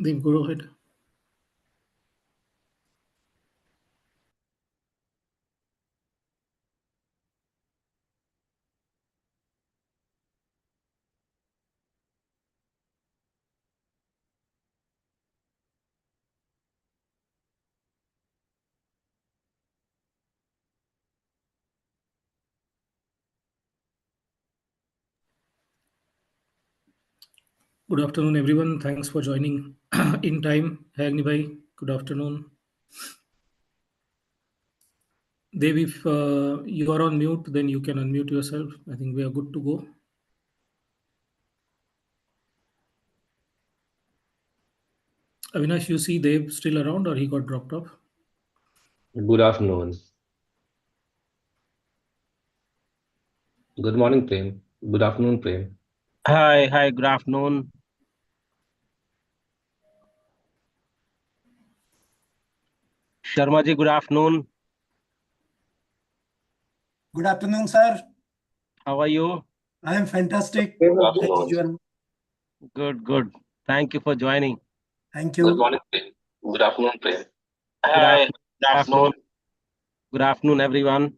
Dev, go ahead. Good afternoon, everyone. Thanks for joining in time. Hi, Agni, good afternoon. Dev, if you are on mute, then you can unmute yourself. I think we are good to go. Avinash, you see Dev still around or he got dropped off? Good afternoon. Good morning, Prem. Good afternoon, Prem. Hi, good afternoon. Sharma ji, good afternoon. Good afternoon, sir. How are you? I am fantastic. Good As afternoon. usual. Good. Thank you for joining. Thank Good you. morning, Prem. Good afternoon, Prem. Hi, Good afternoon. Good afternoon, everyone.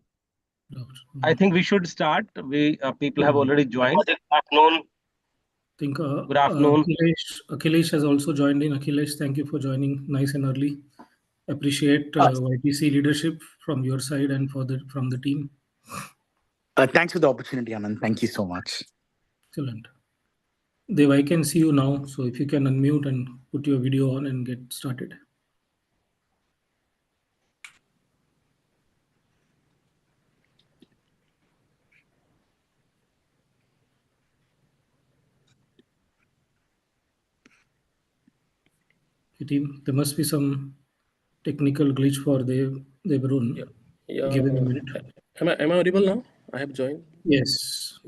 Good afternoon. I think we should start. People have already joined. Good afternoon. I think Good afternoon. Akhilesh has also joined in. Akhilesh, thank you for joining nice and early. Appreciate YPC leadership from your side and from the team. Thanks for the opportunity, Anand. Thank you so much. Excellent. Dev, I can see you now. So if you can unmute and put your video on and get started. Okay, team, there must be some technical glitch for Dev Arun. Yeah. Give him a minute. Am I audible now? I have joined. Yes.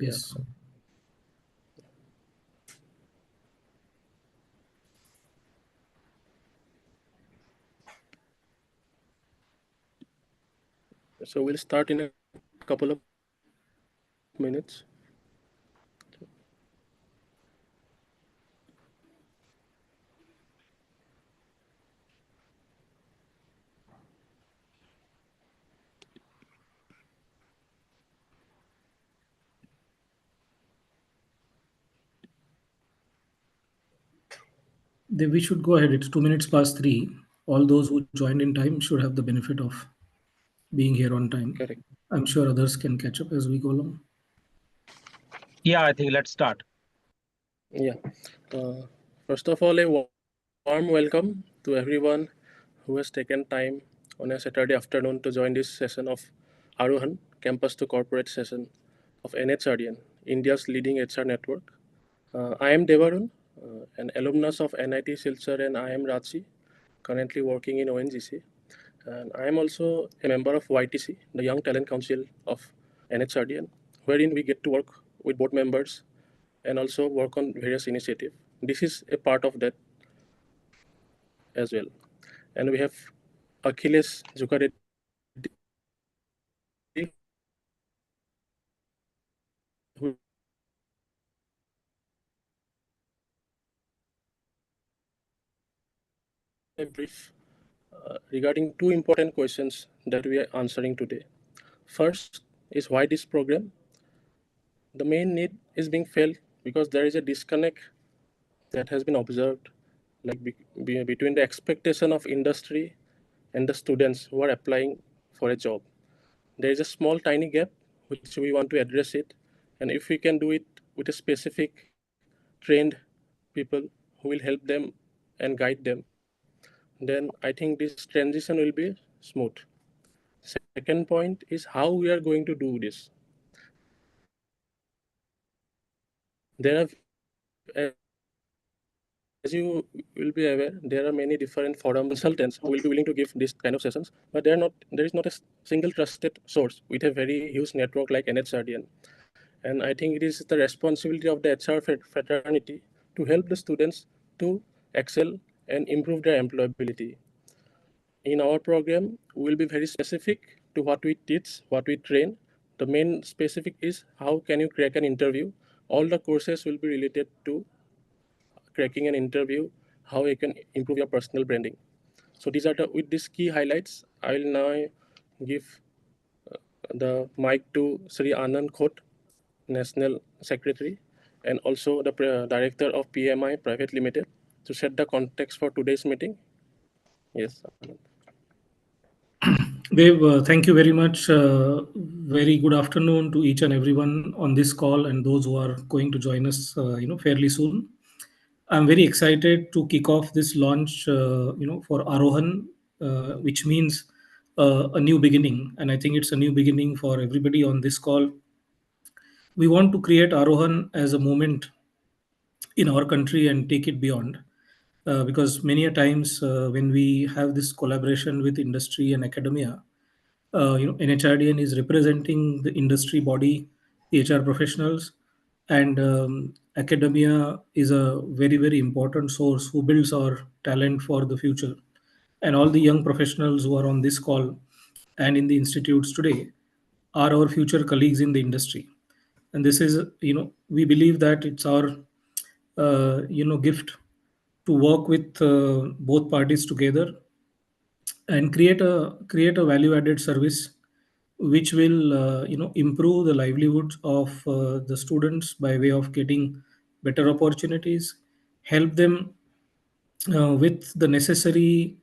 So we'll start in a couple of minutes. Then we should go ahead. It's 2 minutes past 3. All those who joined in time should have the benefit of being here on time. Correct. I'm sure others can catch up as we go along. Yeah, I think let's start. Yeah. First of all, a warm welcome to everyone who has taken time on a Saturday afternoon to join this session of Arohan Campus to Corporate session of NHRDN, India's leading HR network. I am Devarun, an alumnus of NIT Silchar and I am Rachi, currently working in ONGC. And I am also a member of YTC, the Young Talent Council of NHRDN, wherein we get to work with board members and also work on various initiatives. This is a part of that as well. And we have Akhilesh Zukareddy, who a brief regarding two important questions that we are answering today. First is why this program? The main need is being felt because there is a disconnect that has been observed between the expectation of industry and the students who are applying for a job. There is a small tiny gap which we want to address it, and if we can do it with a specific trained people who will help them and guide them, then I think this transition will be smooth. Second point is how we are going to do this. There are, as you will be aware, there are many different forum consultants who will be willing to give this kind of sessions, but there is not a single trusted source with a very huge network like NHRDN. And I think it is the responsibility of the HR fraternity to help the students to excel and improve their employability. In our program, we will be very specific to what we teach, what we train. The main specific is how can you crack an interview. All the courses will be related to cracking an interview, how you can improve your personal branding. So these are with these key highlights. I will now give the mic to Sri Anand Khot, National Secretary, and also the Director of PMI Private Limited, to set the context for today's meeting. Yes, Anand. Dev, thank you very much. Very good afternoon to each and everyone on this call and those who are going to join us, fairly soon. I'm very excited to kick off this launch, for Arohan, which means a new beginning. And I think it's a new beginning for everybody on this call. We want to create Arohan as a moment in our country and take it beyond. Because many a times when we have this collaboration with industry and academia, NHRDN is representing the industry body, the HR professionals, and academia is a very, very important source who builds our talent for the future. And all the young professionals who are on this call and in the institutes today are our future colleagues in the industry. And this is, we believe that it's our, gift to work with both parties together and create a value added service which will improve the livelihoods of the students by way of getting better opportunities, help them with the necessary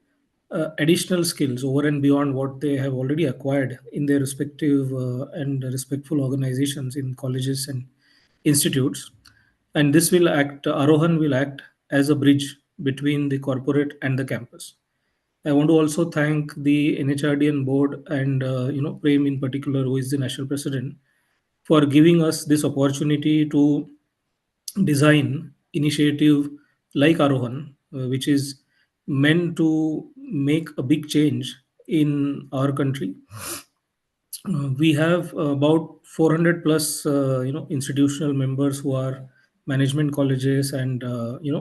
additional skills over and beyond what they have already acquired in their respective and respectful organizations in colleges and institutes. And this will act, Arohan will act as a bridge between the corporate and the campus. I want to also thank the NHRDN board and Prem in particular, who is the national president, for giving us this opportunity to design initiative like Arohan, which is meant to make a big change in our country. We have about 400 plus institutional members who are management colleges and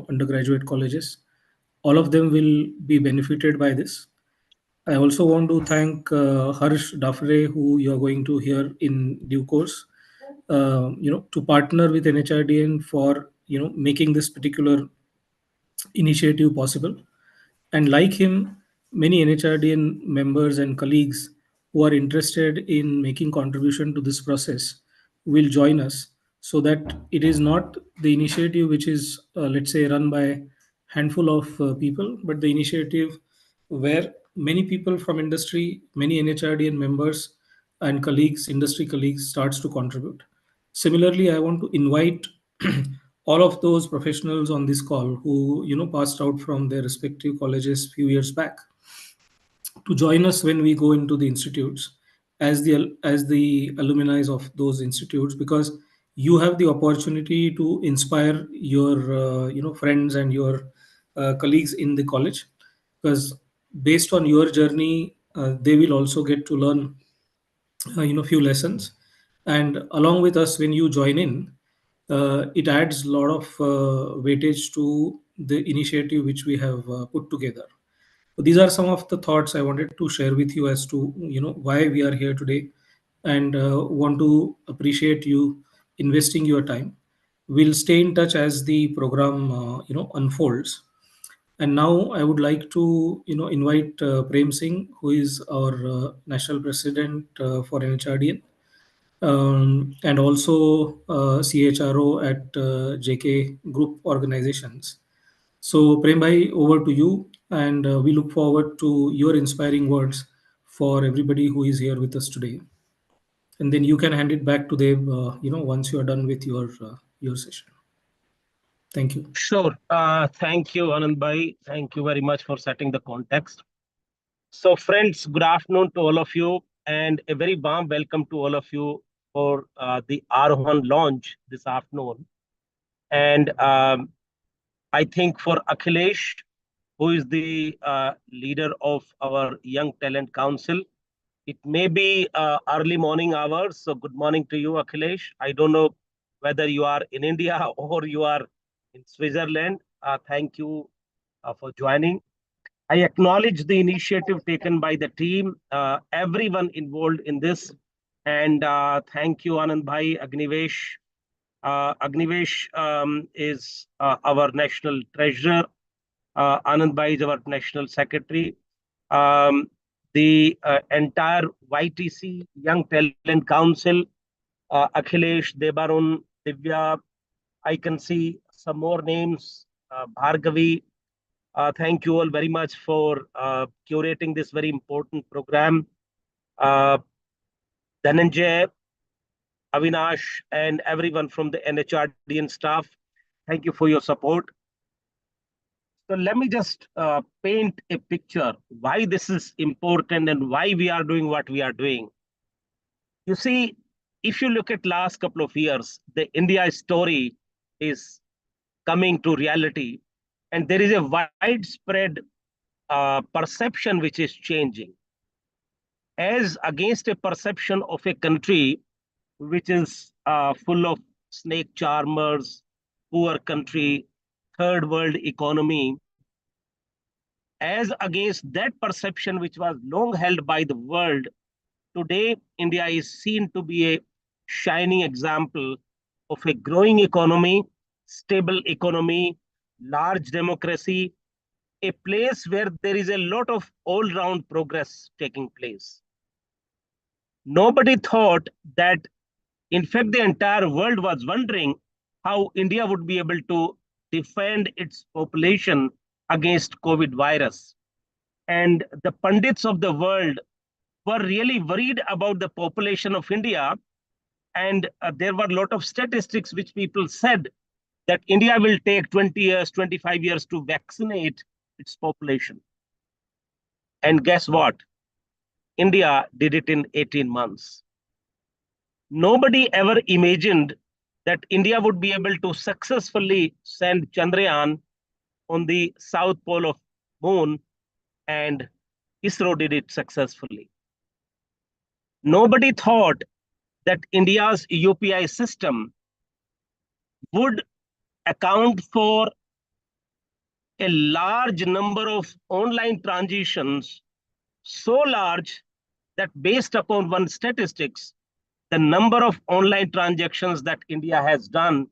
undergraduate colleges. All of them will be benefited by this. I also want to thank Harsh Dafre, who you are going to hear in due course, to partner with NHRDN for making this particular initiative possible. And like him, many NHRDN members and colleagues who are interested in making contribution to this process will join us, so that it is not the initiative which is, let's say, run by handful of people, but the initiative where many people from industry, many NHRDN members and colleagues, industry colleagues, starts to contribute. Similarly, I want to invite all of those professionals on this call who passed out from their respective colleges few years back to join us when we go into the institutes as the alumni of those institutes, because you have the opportunity to inspire your friends and your colleagues in the college, because based on your journey they will also get to learn few lessons. And along with us, when you join in, it adds a lot of weightage to the initiative which we have put together. So these are some of the thoughts I wanted to share with you as to why we are here today, and want to appreciate you investing your time. We'll stay in touch as the program unfolds. And now I would like to invite Prem Singh, who is our national president for NHRDN, and also CHRO at JK Group Organizations. So, Prem Bhai, over to you, and we look forward to your inspiring words for everybody who is here with us today. And then you can hand it back to Dev, once you are done with your session. Thank you. Sure. Thank you, Anand Bhai. Thank you very much for setting the context. So, friends, good afternoon to all of you, and a very warm welcome to all of you for the Arohan launch this afternoon. And I think for Akhilesh, who is the leader of our Young Talent Council, it may be early morning hours. So, good morning to you, Akhilesh. I don't know whether you are in India or you are in Switzerland. Thank you for joining. I acknowledge the initiative taken by the team, everyone involved in this. And thank you, Anand Bhai, Agnivesh. Agnivesh is our national treasurer. Anand Bhai is our National Secretary. The entire YTC, Young Talent Council, Akhilesh, Debarun, Divya, I can see some more names, Bhargavi. Thank you all very much for curating this very important program. Dhananjay, Avinash, and everyone from the NHRDN staff, thank you for your support. So let me just paint a picture why this is important and why we are doing what we are doing. You see, if you look at last couple of years, the India story is coming to reality, and there is a widespread perception which is changing. As against a perception of a country which is full of snake charmers, poor country, third world economy, as against that perception which was long held by the world, today India is seen to be a shining example of a growing economy, stable economy, large democracy, a place where there is a lot of all-round progress taking place. Nobody thought that, in fact, the entire world was wondering how India would be able to defend its population against COVID virus. And the pundits of the world were really worried about the population of India. And there were a lot of statistics which people said that India will take 20 years, 25 years to vaccinate its population. And guess what? India did it in 18 months. Nobody ever imagined that India would be able to successfully send Chandrayaan on the south pole of moon, and ISRO did it successfully. Nobody thought that India's UPI system would account for a large number of online transitions, so large that based upon one statistics, the number of online transactions that India has done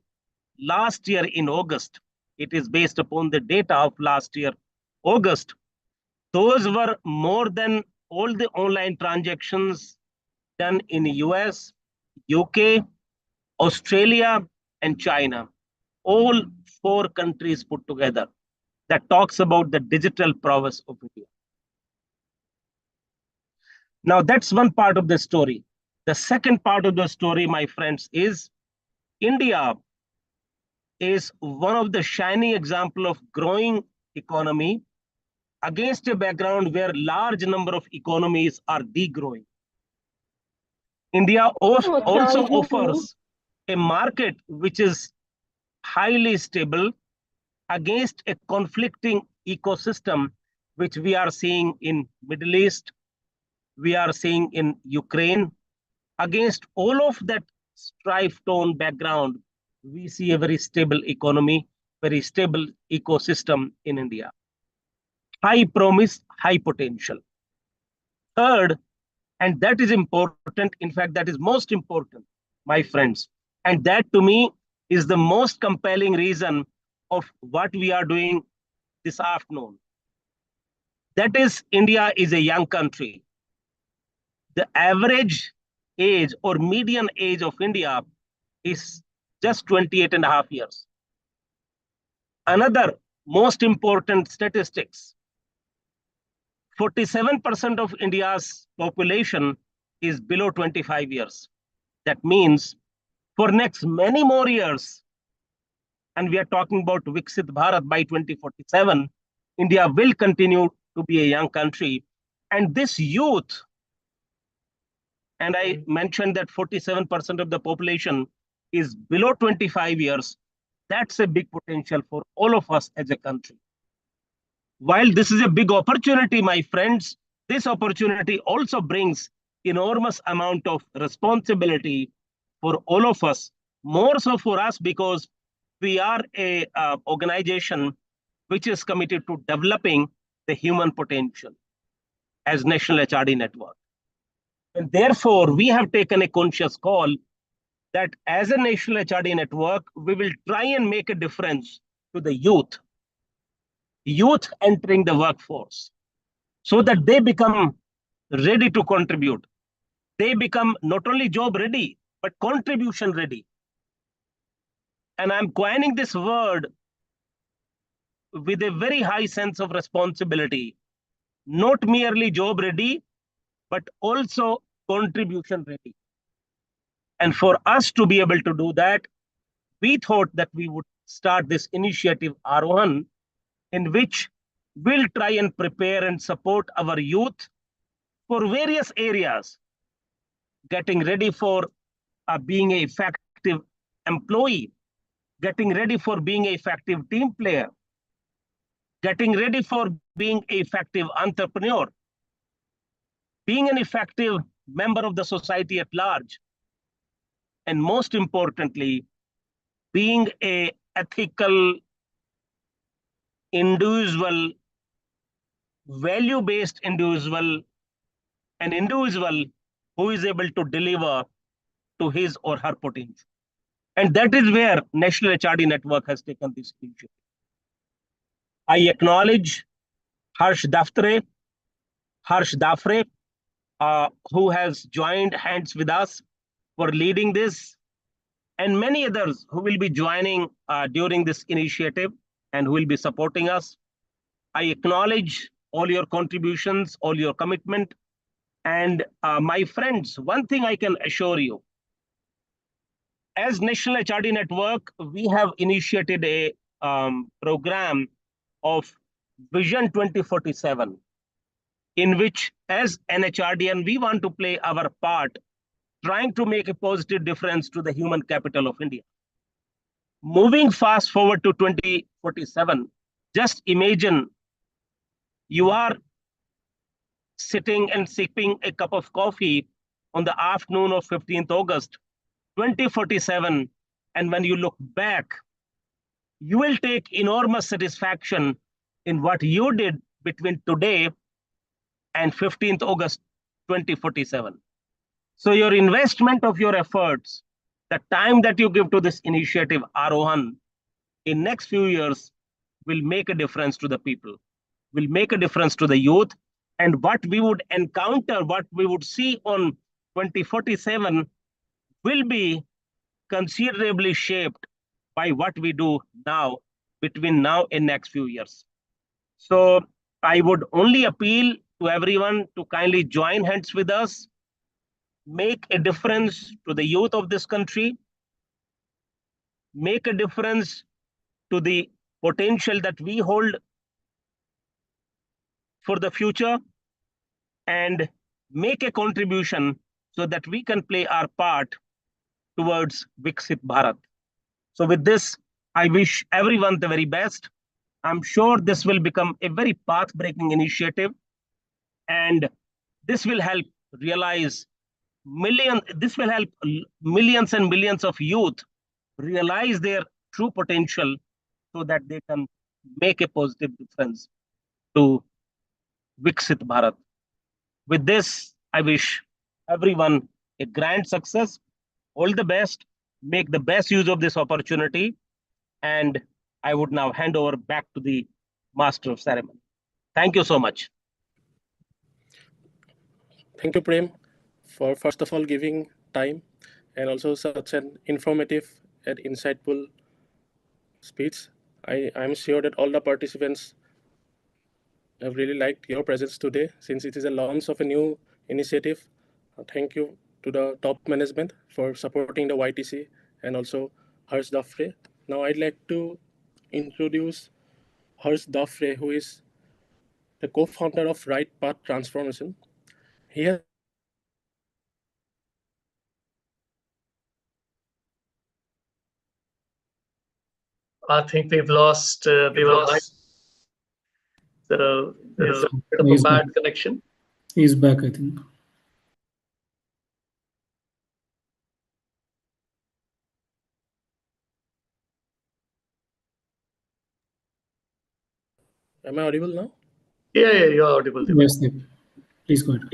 last year in August, it is based upon the data of last year, August, those were more than all the online transactions done in US, UK, Australia, and China. All 4 countries put together. That talks about the digital prowess of India. Now, that's one part of the story. The second part of the story, my friends, is India is one of the shining example of growing economy against a background where large number of economies are degrowing. India also offers a market which is highly stable against a conflicting ecosystem which we are seeing in Middle East, we are seeing in Ukraine. Against all of that strife tone background, we see a very stable economy, very stable ecosystem in India. High promise, high potential. Third, and that is important, in fact, that is most important, my friends, and that to me is the most compelling reason of what we are doing this afternoon. That is, India is a young country. The average age or median age of India is just 28 and a half years. Another most important statistics, 47% of India's population is below 25 years. That means for next many more years, and we are talking about Viksit Bharat by 2047, India will continue to be a young country. And this youth, and I mentioned that 47% of the population is below 25 years, that's a big potential for all of us as a country. While this is a big opportunity, my friends, this opportunity also brings enormous amount of responsibility for all of us, more so for us because we are a organization which is committed to developing the human potential as National HRD Network. And therefore, we have taken a conscious call that as a National HRD Network, we will try and make a difference to the youth. youth entering the workforce so that they become ready to contribute. They become not only job ready, but contribution ready. And I'm coining this word with a very high sense of responsibility, not merely job ready, but also contribution ready. And for us to be able to do that, we thought that we would start this initiative Arohan, in which we'll try and prepare and support our youth for various areas, getting ready for being an effective employee, getting ready for being an effective team player, getting ready for being an effective entrepreneur, being an effective member of the society at large, and most importantly, being an ethical, individual, value-based individual, an individual who is able to deliver to his or her potential. And that is where National HRD Network has taken this initiative. I acknowledge Harsh Dafre, who has joined hands with us for leading this, and many others who will be joining during this initiative and who will be supporting us. I acknowledge all your contributions, all your commitment. And my friends, one thing I can assure you, as National HRD Network, we have initiated a program of Vision 2047, in which as NHRDN, we want to play our part, trying to make a positive difference to the human capital of India. Moving fast forward to 2047, just imagine you are sitting and sipping a cup of coffee on the afternoon of 15th August, 2047. And when you look back, you will take enormous satisfaction in what you did between today and 15th August, 2047. So your investment of your efforts, the time that you give to this initiative, Arohan, in next few years will make a difference to the people, will make a difference to the youth. And what we would encounter, what we would see on 2047 will be considerably shaped by what we do now, between now and next few years. So I would only appeal to everyone to kindly join hands with us, make a difference to the youth of this country, make a difference to the potential that we hold for the future, and make a contribution so that we can play our part towards Viksit Bharat. So with this, I wish everyone the very best. I'm sure this will become a very path-breaking initiative, and this will help millions and millions of youth realize their true potential so that they can make a positive difference to Viksit Bharat. With this, I wish everyone a grand success. All the best. Make the best use of this opportunity. And I would now hand over back to the Master of Ceremony. Thank you so much. Thank you, Prem, for first of all giving time and also such an informative and insightful speech. I'm sure that all the participants have really liked your presence today, since it is a launch of a new initiative. Thank you to the top management for supporting the YTC and also Harsh Dafre. Now I'd like to introduce Harsh Dafre, who is the co-founder of Right Path Transformation. He has I think we've lost. We were lost. So there's a bit of a He's bad back. connection. He's back, I think. Am I audible now? Yeah, you're audible. Yes, Deep. Please go ahead.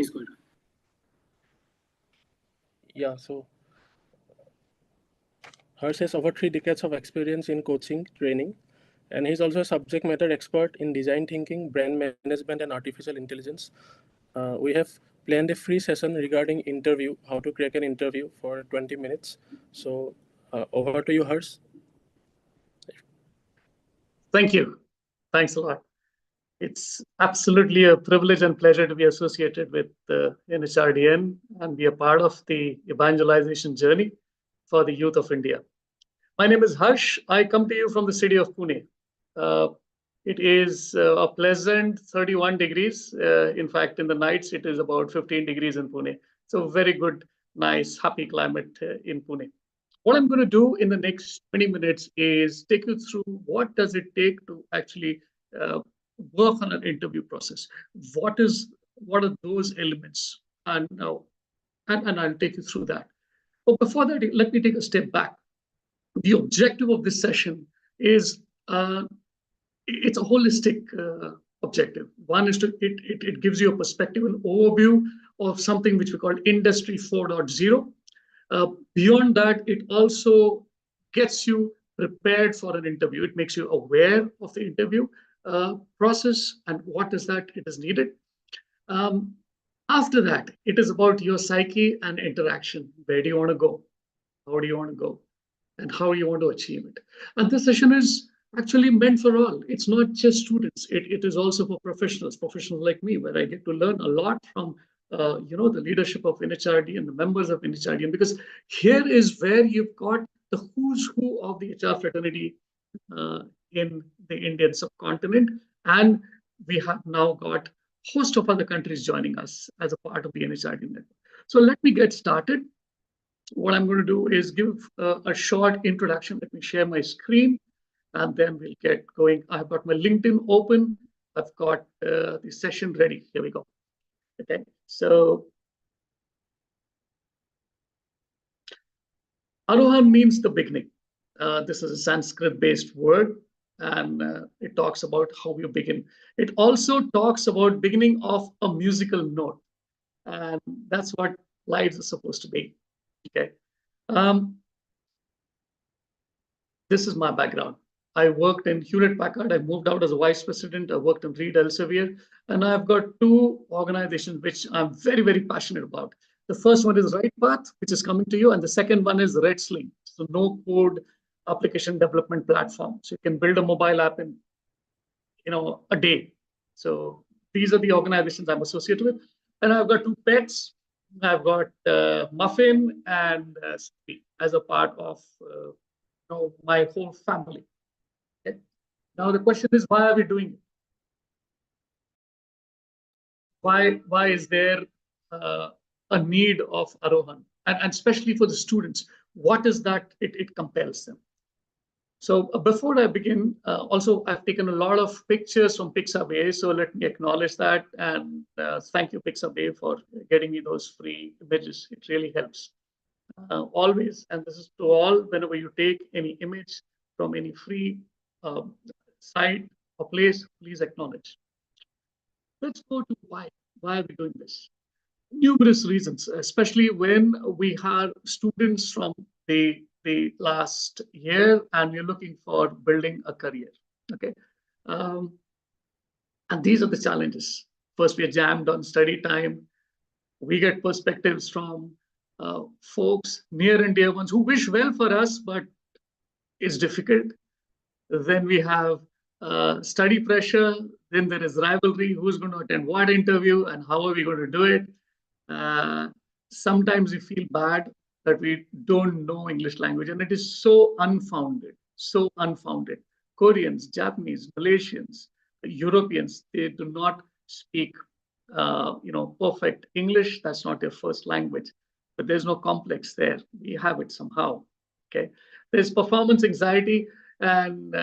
Yeah, so Harsh has over 3 decades of experience in coaching, training, And he's also a subject matter expert in design thinking, brand management, and artificial intelligence. We have planned a free session regarding interview, how to crack an interview for 20 minutes. So over to you, Harsh. Thank you. Thanks a lot. It's absolutely a privilege and pleasure to be associated with NHRDN and be a part of the evangelization journey for the youth of India. My name is Harsh. I come to you from the city of Pune. Uh, it is a pleasant 31 degrees. In fact, in the nights, it is about 15 degrees in Pune. So very good, nice, happy climate in Pune. What I'm going to do in the next 20 minutes is take you through what does it take to actually uh, work on an interview process. What are those elements? And I'll take you through that. But before that, let me take a step back. The objective of this session is it's a holistic objective. One is it gives you a perspective, an overview of something which we call Industry 4.0. Beyond that, it also gets you prepared for an interview. It makes you aware of the interview process and what is that it is needed. After that, it is about your psyche and interaction. Where do you want to go? How do you want to go? And how you want to achieve it. And this session is actually meant for all. It's not just students. It is also for professionals like me, where I get to learn a lot from the leadership of NHRD and the members of NHRDN, because here is where you've got the who's who of the HR fraternity in the Indian subcontinent. And we have now got a host of other countries joining us as a part of the NHRD network. So let me get started. What I'm going to do is give a short introduction. Let me share my screen, and then we'll get going. I've got my LinkedIn open. I've got the session ready. Here we go. Okay, so Arohan means the beginning. This is a Sanskrit-based word, and it talks about how you begin. It also talks about beginning of a musical note, and that's what lives are supposed to be. Okay. This is my background. I worked in Hewlett Packard. I moved out as a vice president. I worked in Reed Elsevier. And I've got two organizations which I'm very, very passionate about. The first one is RightPath, which is coming to you. And the second one is RedSling, so no code application development platform. So you can build a mobile app in a day. So these are the organizations I'm associated with. And I've got two pets. I've got Muffin and Snoopy as a part of my whole family. Okay? Now the question is, why are we doing it? Why is there a need of Arohan? And especially for the students, what is that it compels them? So before I begin, also I've taken a lot of pictures from Pixabay, so let me acknowledge that, and thank you Pixabay for getting me those free images. It really helps. Always, and this is to all, whenever you take any image from any free site or place, please acknowledge. Let's go to why. Why are we doing this? Numerous reasons, especially when we have students from the last year and we're looking for building a career. Okay. And these are the challenges. First, we are jammed on study time. We get perspectives from folks, near and dear ones, who wish well for us, but it's difficult. Then we have study pressure. Then there is rivalry. Who's going to attend what interview and how are we going to do it? Sometimes we feel bad that we don't know English language, and it is so unfounded, so unfounded. Koreans, Japanese, Malaysians, Europeans, they do not speak perfect English. That's not their first language, but there's no complex there. We have it somehow. Okay. There's performance anxiety, and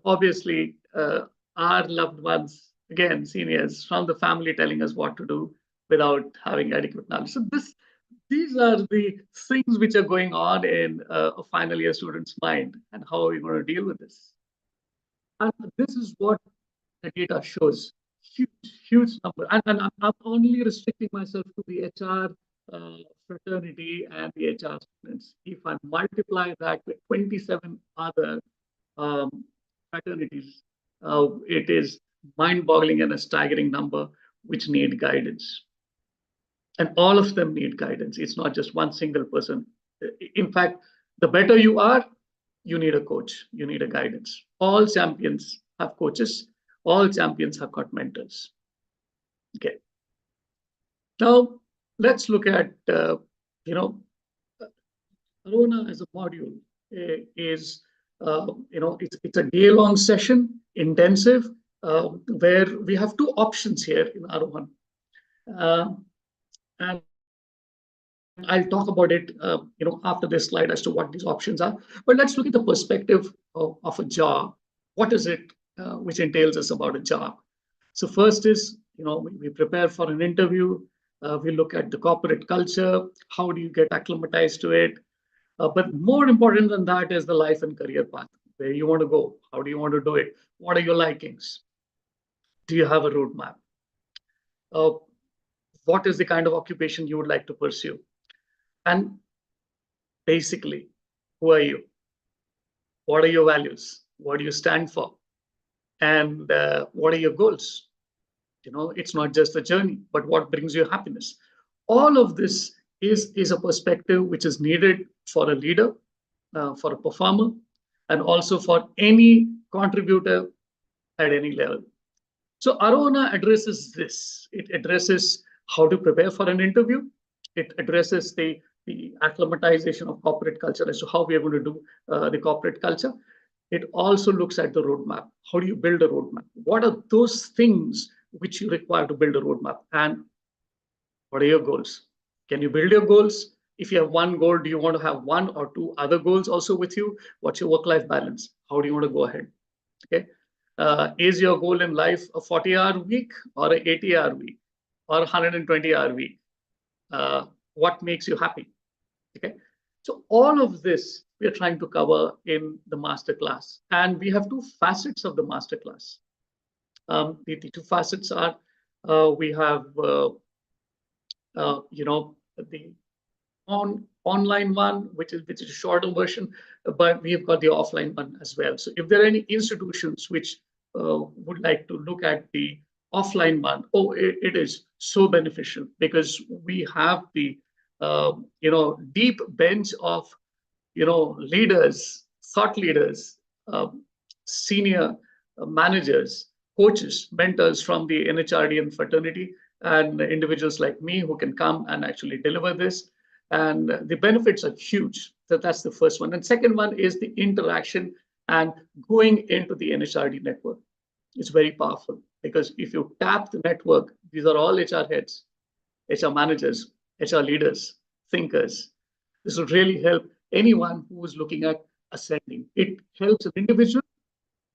obviously our loved ones, again, seniors from the family telling us what to do without having adequate knowledge. So these are the things which are going on in a final year student's mind, and how are we going to deal with this? And this is what the data shows. Huge number. And I'm only restricting myself to the HR fraternity and the HR students. If I multiply that with 27 other fraternities. It is mind-boggling and a staggering number which need guidance. And all of them need guidance. It's not just one single person. In fact, the better you are, you need a coach, you need a guidance. All champions have coaches, all champions have got mentors. Okay. Now, let's look at, Arona as a module is, it's a day-long session, intensive, where we have two options here in Arohan. And I'll talk about it, after this slide as to what these options are. But let's look at the perspective of a job. What is it which entails us about a job? So first is, we prepare for an interview. We look at the corporate culture. How do you get acclimatized to it? But more important than that is the life and career path. Where you want to go? How do you want to do it? What are your likings? Do you have a roadmap? What is the kind of occupation you would like to pursue? And basically, who are you? What are your values? What do you stand for? And what are your goals? It's not just a journey, but what brings you happiness. All of this is a perspective which is needed for a leader, for a performer, and also for any contributor at any level. So Arona addresses this. It addresses how to prepare for an interview. It addresses the acclimatization of corporate culture as to how we are going to do the corporate culture. It also looks at the roadmap. How do you build a roadmap? What are those things which you require to build a roadmap? And what are your goals? Can you build your goals? If you have one goal, do you want to have one or two other goals also with you? What's your work-life balance? How do you want to go ahead? Okay. Is your goal in life a 40-hour week or an 80-hour week or 120-hour week? What makes you happy? Okay. So all of this we are trying to cover in the masterclass. And we have two facets of the masterclass. The two facets are, we have, the online one, which is a shorter version, but we have got the offline one as well. So if there are any institutions which would like to look at the offline one, it is so beneficial because we have the deep bench of leaders, thought leaders, senior managers, coaches, mentors from the NHRDN fraternity, and individuals like me who can come and actually deliver this. And the benefits are huge. So that's the first one. And second one is the interaction and going into the NHRD network. It's very powerful because if you tap the network, these are all HR heads, HR managers, HR leaders, thinkers. This will really help anyone who is looking at ascending. It helps an individual,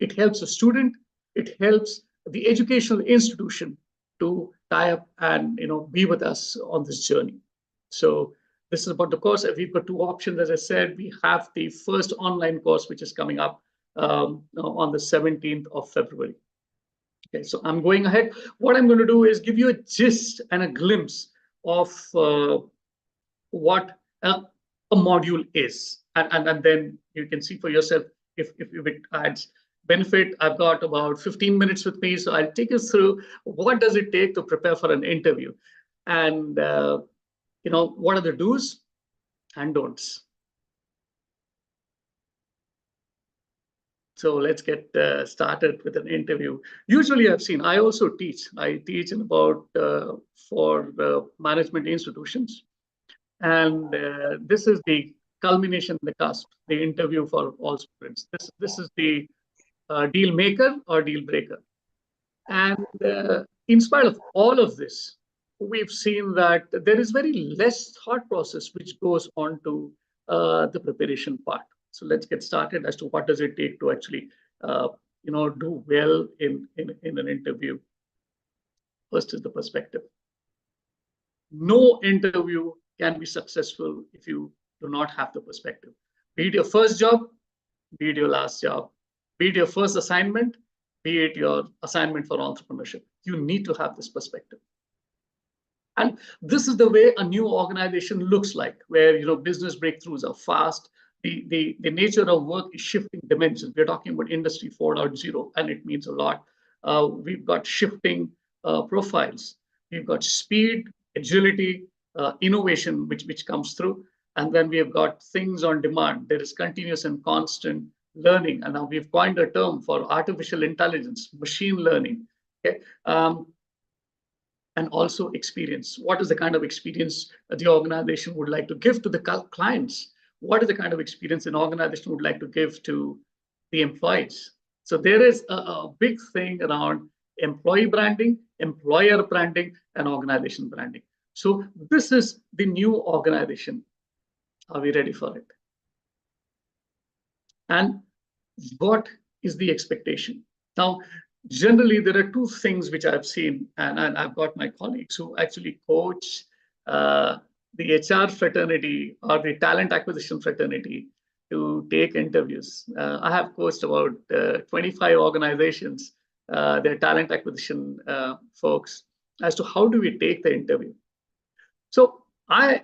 it helps a student, it helps the educational institution to tie up and be with us on this journey. So this is about the course. We've got two options. As I said, we have the first online course, which is coming up on the 17th of February. Okay, so I'm going ahead. What I'm going to do is give you a gist and a glimpse of what a module is. And then you can see for yourself if it adds benefit. I've got about 15 minutes with me, so I'll take us through what does it take to prepare for an interview, and what are the do's and don'ts. So let's get started with an interview. Usually I also teach. I teach in about for management institutions, and this is the culmination, the cusp, the interview for all students. This is the deal maker or deal breaker. And in spite of all of this, we've seen that there is very less thought process which goes on to the preparation part. So let's get started as to what does it take to actually do well in an interview. First is the perspective. No interview can be successful if you do not have the perspective. Be it your first job, be it your last job, be it your first assignment, be it your assignment for entrepreneurship. You need to have this perspective. And this is the way a new organization looks like, where business breakthroughs are fast, the nature of work is shifting dimensions. We're talking about Industry 4.0, and it means a lot. We've got shifting profiles. We've got speed, agility, innovation, which comes through. And then we have got things on demand. There is continuous and constant learning. And now we've coined a term for artificial intelligence, machine learning. Okay. And also experience. What is the kind of experience the organization would like to give to the clients? What is the kind of experience an organization would like to give to the employees? So there is a big thing around employee branding, employer branding, and organization branding. So this is the new organization. Are we ready for it? And what is the expectation? Now, generally, there are two things which I've seen, and I've got my colleagues who actually coach the HR fraternity or the talent acquisition fraternity to take interviews. I have coached about 25 organizations, their talent acquisition folks, as to how do we take the interview. So I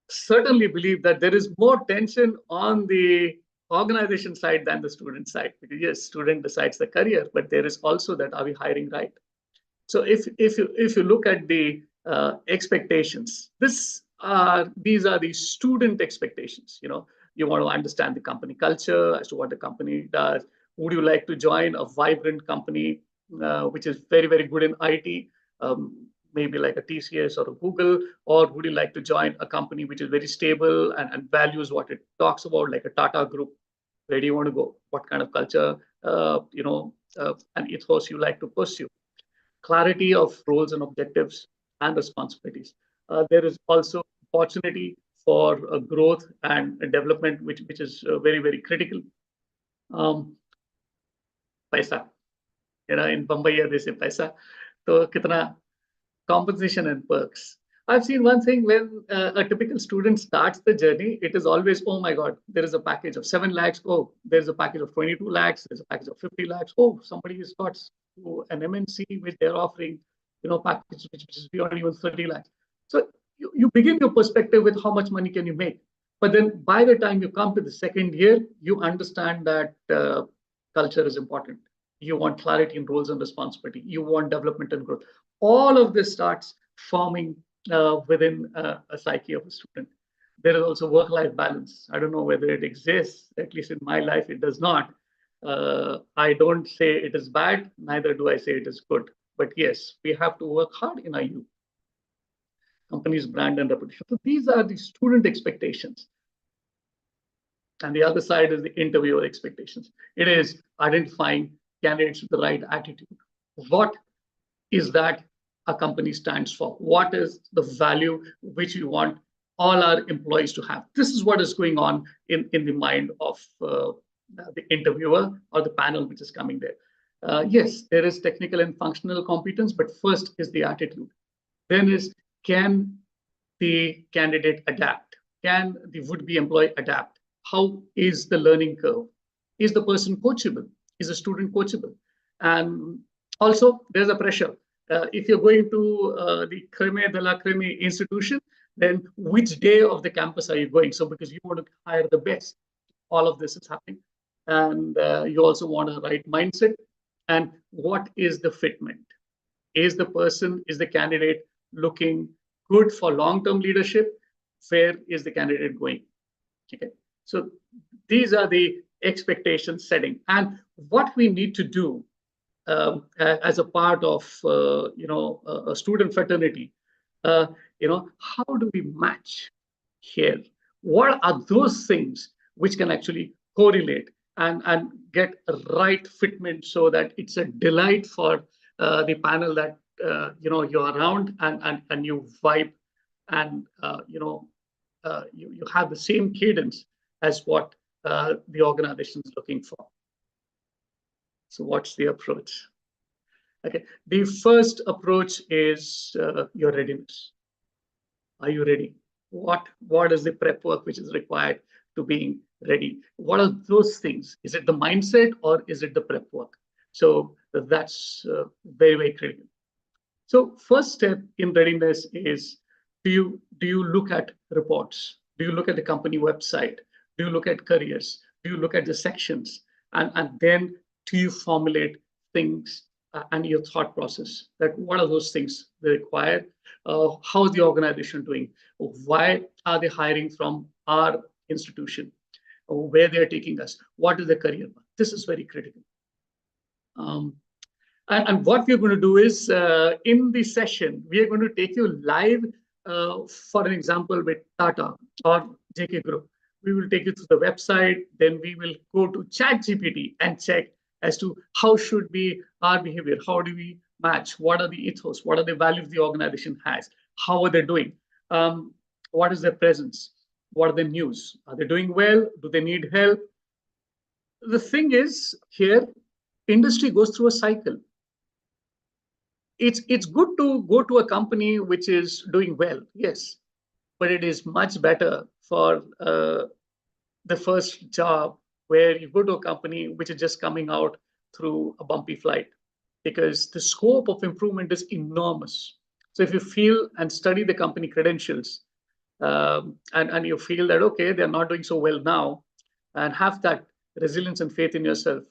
certainly believe that there is more tension on the organization side than the student side, because yes, student decides the career, but there is also that, are we hiring right? So if you look at the expectations, these are the student expectations. You want to understand the company culture as to what the company does. Would you like to join a vibrant company which is very, very good in IT? Maybe like a TCS or a Google, or would you like to join a company which is very stable and values what it talks about, like a Tata Group? Where do you want to go? What kind of culture, and ethos you like to pursue? Clarity of roles and objectives and responsibilities. There is also opportunity for growth and development, which is very, very critical. Paisa, in Bombay they say paisa. So kitna compensation and perks. I've seen one thing when a typical student starts the journey, it is always, oh my God, there is a package of 7 lakhs. Oh, there's a package of 22 lakhs. There's a package of 50 lakhs. Oh, somebody has got an MNC which they're offering, package which is beyond even 30 lakhs. So you begin your perspective with how much money can you make. But then by the time you come to the second year, you understand that culture is important. You want clarity in roles and responsibility. You want development and growth. All of this starts forming within a psyche of a student. There is also work-life balance. I don't know whether it exists. At least in my life, it does not. I don't say it is bad, neither do I say it is good. But yes, we have to work hard in our youth. Company's brand and reputation. So these are the student expectations. And the other side is the interviewer expectations. It is identifying candidates with the right attitude. What is that a company stands for? What is the value which we want all our employees to have? This is what is going on in the mind of the interviewer or the panel which is coming there. Yes, there is technical and functional competence, but first is the attitude. Then is, can the candidate adapt? Can the would-be employee adapt? How is the learning curve? Is the person coachable? Is a student coachable? And also, there's a pressure. If you're going to the Creme de la Creme institution, then which day of the campus are you going? So because you want to hire the best, all of this is happening. And you also want a right mindset. And what is the fitment? Is the candidate looking good for long-term leadership? Where is the candidate going? Okay. So these are the expectation setting. And what we need to do as a part of a student fraternity, how do we match here? What are those things which can actually correlate and get a right fitment so that it's a delight for the panel that you're around and you vibe and you have the same cadence as what the organization is looking for. So what's the approach? Okay, the first approach is your readiness. Are you ready? What is the prep work which is required to being ready? What are those things? Is it the mindset or is it the prep work? So that's very, very critical. So first step in readiness is, do you look at reports? Do you look at the company website? Do you look at careers? Do you look at the sections? And then do you formulate things and your thought process that what are those things they require? How is the organization doing? Why are they hiring from our institution? Where they're taking us? What is the career path? This is very critical. And what we're going to do is, in the session, we are going to take you live, for an example, with Tata or JK Group. We will take you to the website, then we will go to ChatGPT and check as to how should be our behavior, how do we match, what are the ethos, what are the values the organization has, how are they doing, what is their presence, what are the news, are they doing well, do they need help? The thing is here, industry goes through a cycle. It's good to go to a company which is doing well, yes, but it is much better for the first job where you go to a company which is just coming out through a bumpy flight, because the scope of improvement is enormous. So if you feel and study the company credentials, and you feel that, okay, they're not doing so well now, and have that resilience and faith in yourself,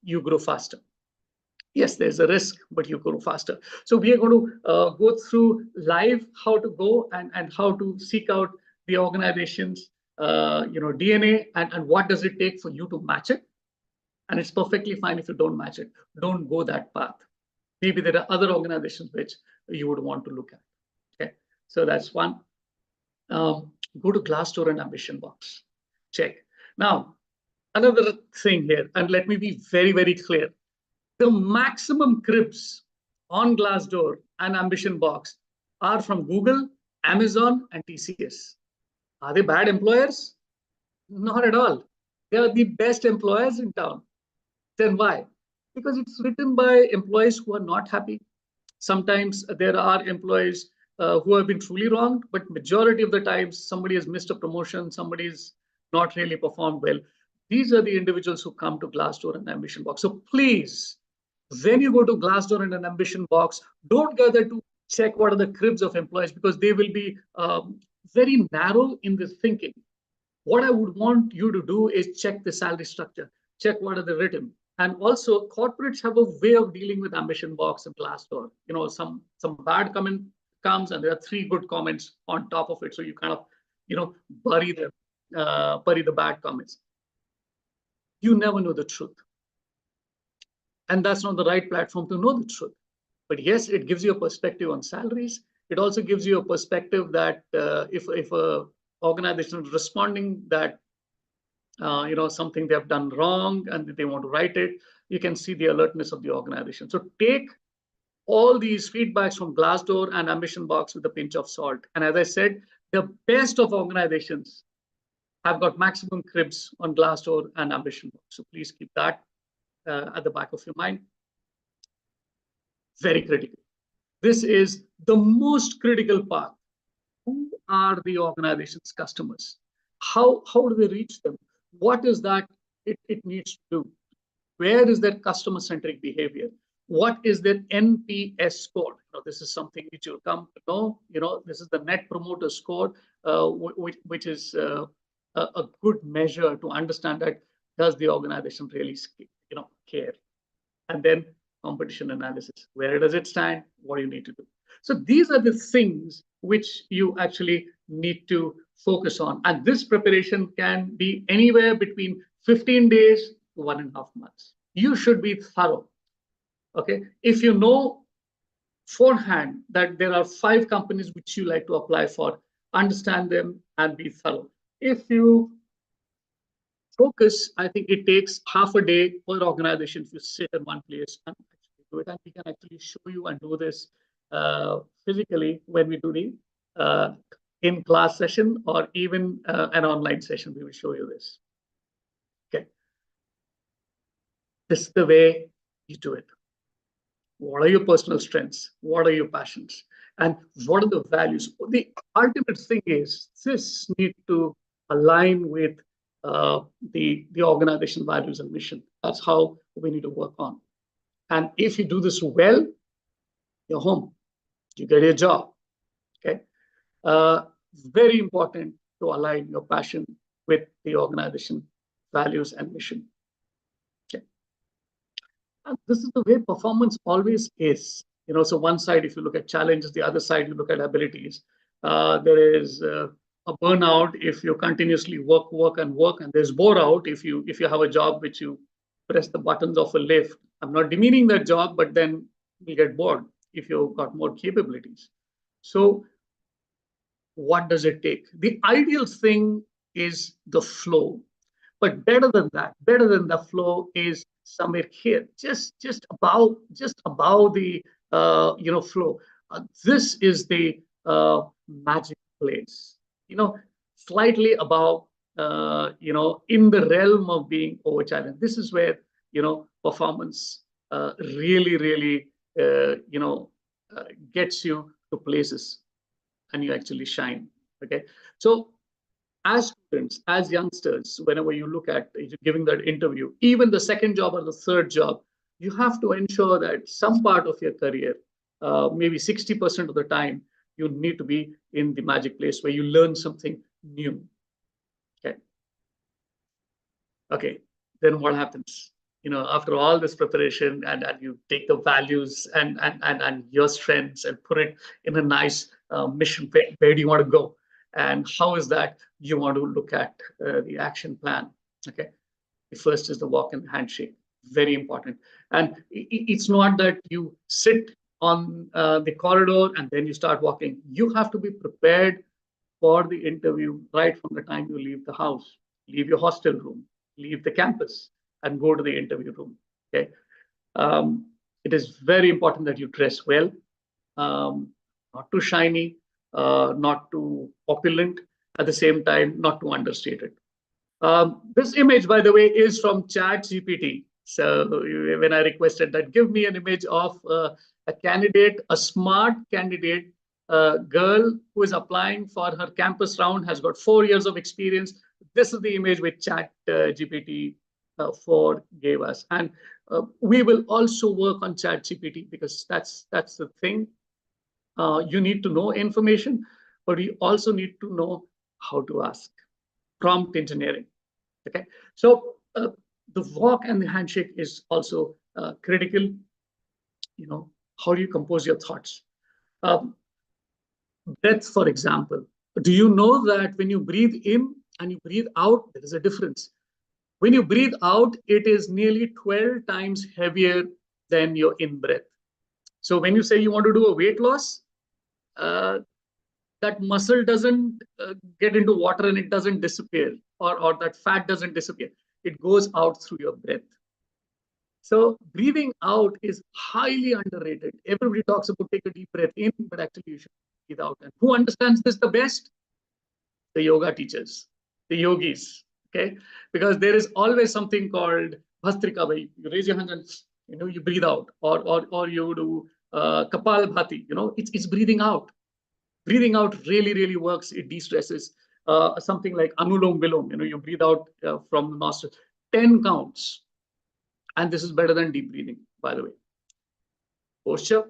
you grow faster. Yes, there's a risk, but you grow faster. So we are going to go through live how to go and how to seek out the organization's DNA and what does it take for you to match it. And it's perfectly fine if you don't match it. Don't go that path. Maybe there are other organizations which you would want to look at. Okay, so that's one. Go to Glassdoor and Ambition Box. Check. Now, another thing here, and let me be very, very clear. The maximum cribs on Glassdoor and Ambition Box are from Google, Amazon, and TCS. Are they bad employers? Not at all. They are the best employers in town. Then why? Because it's written by employees who are not happy. Sometimes there are employees who have been truly wronged, but majority of the times somebody has missed a promotion, somebody's not really performed well. These are the individuals who come to Glassdoor and Ambition Box. So please, when you go to Glassdoor and an Ambition Box, don't gather to check what are the cribs of employees, because they will be very narrow in this thinking. What I would want you to do is check the salary structure, check what are they written. And also, corporates have a way of dealing with Ambition Box and Glassdoor. You know, some bad comment comes and there are 3 good comments on top of it. So you kind of, bury the bad comments. You never know the truth. And that's not the right platform to know the truth. But yes, it gives you a perspective on salaries. It also gives you a perspective that if a organization is responding that something they have done wrong and they want to write it, you can see the alertness of the organization. So take all these feedbacks from Glassdoor and Ambition Box with a pinch of salt. And as I said, the best of organizations have got maximum cribs on Glassdoor and Ambition Box. So please keep that at the back of your mind. Very critical. This is the most critical part. Who are the organization's customers? How do they reach them? What is that it needs to do? Where is their customer-centric behavior? What is their NPS score? This is something which you'll come to know. This is the Net Promoter Score, which is a good measure to understand that does the organization really care. And then competition analysis. Where does it stand? What do you need to do? So these are the things which you actually need to focus on. And this preparation can be anywhere between 15 days to 1.5 months. You should be thorough. Okay. If you know forehand that there are 5 companies which you like to apply for, understand them and be thorough. If you focus, I think it takes half a day per organization if you sit in one place and actually do it. And we can actually show you and do this physically when we do the in-class session or even an online session. We will show you this. Okay. This is the way you do it. What are your personal strengths? What are your passions? And what are the values? The ultimate thing is this need to align with the organization values and mission. That's how we need to work on. And if you do this well, you're home. You get your job. Okay. Very important to align your passion with the organization values and mission. Okay. And this is the way performance always is. So one side, if you look at challenges, the other side, you look at abilities. There is a burnout if you continuously work, and there's bore out if you have a job which you press the buttons of a lift. I'm not demeaning that job, but then you get bored if you've got more capabilities. So what does it take? The ideal thing is the flow, but better than the flow is somewhere here, just above the flow. This is the magic place, slightly above, in the realm of being over challenged. This is where performance really gets you to places and you actually shine. Okay, so as students, as youngsters, whenever you look at giving that interview, even the second job or the third job, you have to ensure that some part of your career, maybe 60% of the time, you need to be in the magic place where you learn something new. Okay, then what happens? After all this preparation, and you take the values and your strengths and put it in a nice mission. Where do you want to go? And how is that you want to look at the action plan? Okay, the first is the walk and handshake, very important. And it's not that you sit on the corridor and then you start walking. You have to be prepared for the interview right from the time you leave the house, leave your hostel room, leave the campus, and go to the interview room. Okay, it is very important that you dress well, not too shiny, not too opulent, at the same time, not too understated. This image, by the way, is from ChatGPT. So when I requested that, give me an image of a candidate, a smart candidate, girl who is applying for her campus round, has got 4 years of experience. This is the image which ChatGPT 4 gave us. And we will also work on ChatGPT because that's the thing. You need to know information, but you also need to know how to ask. Prompt engineering. Okay, so the walk and the handshake is also critical. How do you compose your thoughts? Breath, for example. Do you know that when you breathe in and you breathe out, there is a difference? When you breathe out, it is nearly 12 times heavier than your in breath. So when you say you want to do a weight loss, that muscle doesn't get into water and it doesn't disappear, or that fat doesn't disappear. It goes out through your breath. So breathing out is highly underrated. Everybody talks about take a deep breath in, but actually you should breathe out. And who understands this the best? The yoga teachers, the yogis. Okay, because there is always something called Bhastrika, where you raise your hands and you breathe out, or you do Kapal Bhati. It's breathing out. Breathing out really works. It de-stresses. Something like Anulom Vilom. You breathe out from the nostrils. 10 counts. And this is better than deep breathing, by the way. Posture.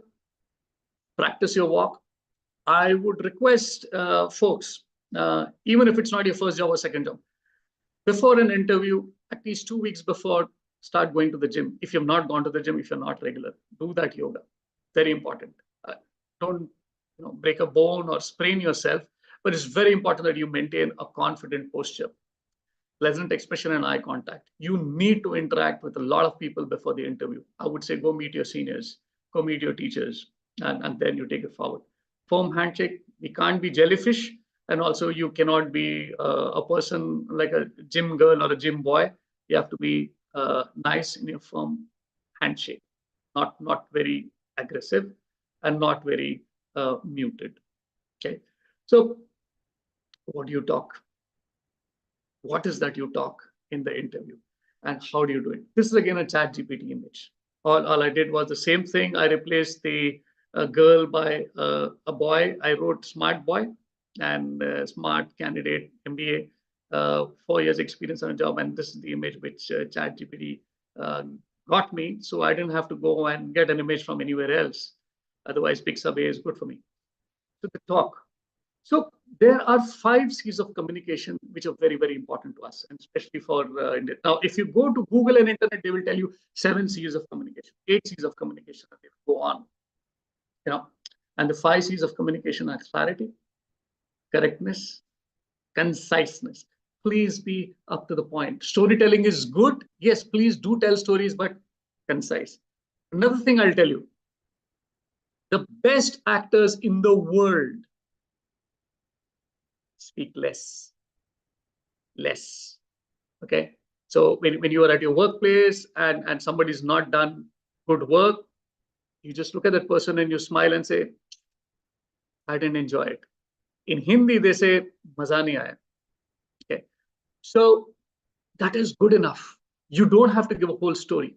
Practice your walk. I would request folks, even if it's not your first job or second job, before an interview, at least 2 weeks before, start going to the gym. If you've not gone to the gym, if you're not regular, do that yoga. Very important. Don't break a bone or sprain yourself, but it's very important that you maintain a confident posture, pleasant expression and eye contact. You need to interact with a lot of people before the interview. I would say go meet your seniors, go meet your teachers, and then you take it forward. Firm handshake. We can't be jellyfish, and also you cannot be a person like a gym girl or a gym boy. You have to be nice in your firm handshake, not very aggressive and not very muted. Okay, so what do you talk? What is that you talk in the interview, and how do you do it? This is again a ChatGPT image. All I did was the same thing. I replaced the girl by a boy. I wrote smart boy and smart candidate, MBA, 4 years experience on a job, and this is the image which ChatGPT got me. So I didn't have to go and get an image from anywhere else. Otherwise, Pixabay is good for me. So the talk. So there are 5 C's of communication which are very, very important to us, and especially for India. Now, if you go to Google and internet, they will tell you 7 C's of communication, 8 C's of communication, and they will go on. And the 5 C's of communication are clarity, correctness, conciseness. Please be up to the point. Storytelling is good. Yes, please do tell stories, but concise. Another thing I'll tell you, the best actors in the world speak less. Okay. So when you are at your workplace and somebody's not done good work, you just look at that person and you smile and say, I didn't enjoy it. In Hindi, they say, maza nahi aaya. Okay. So that is good enough. You don't have to give a whole story.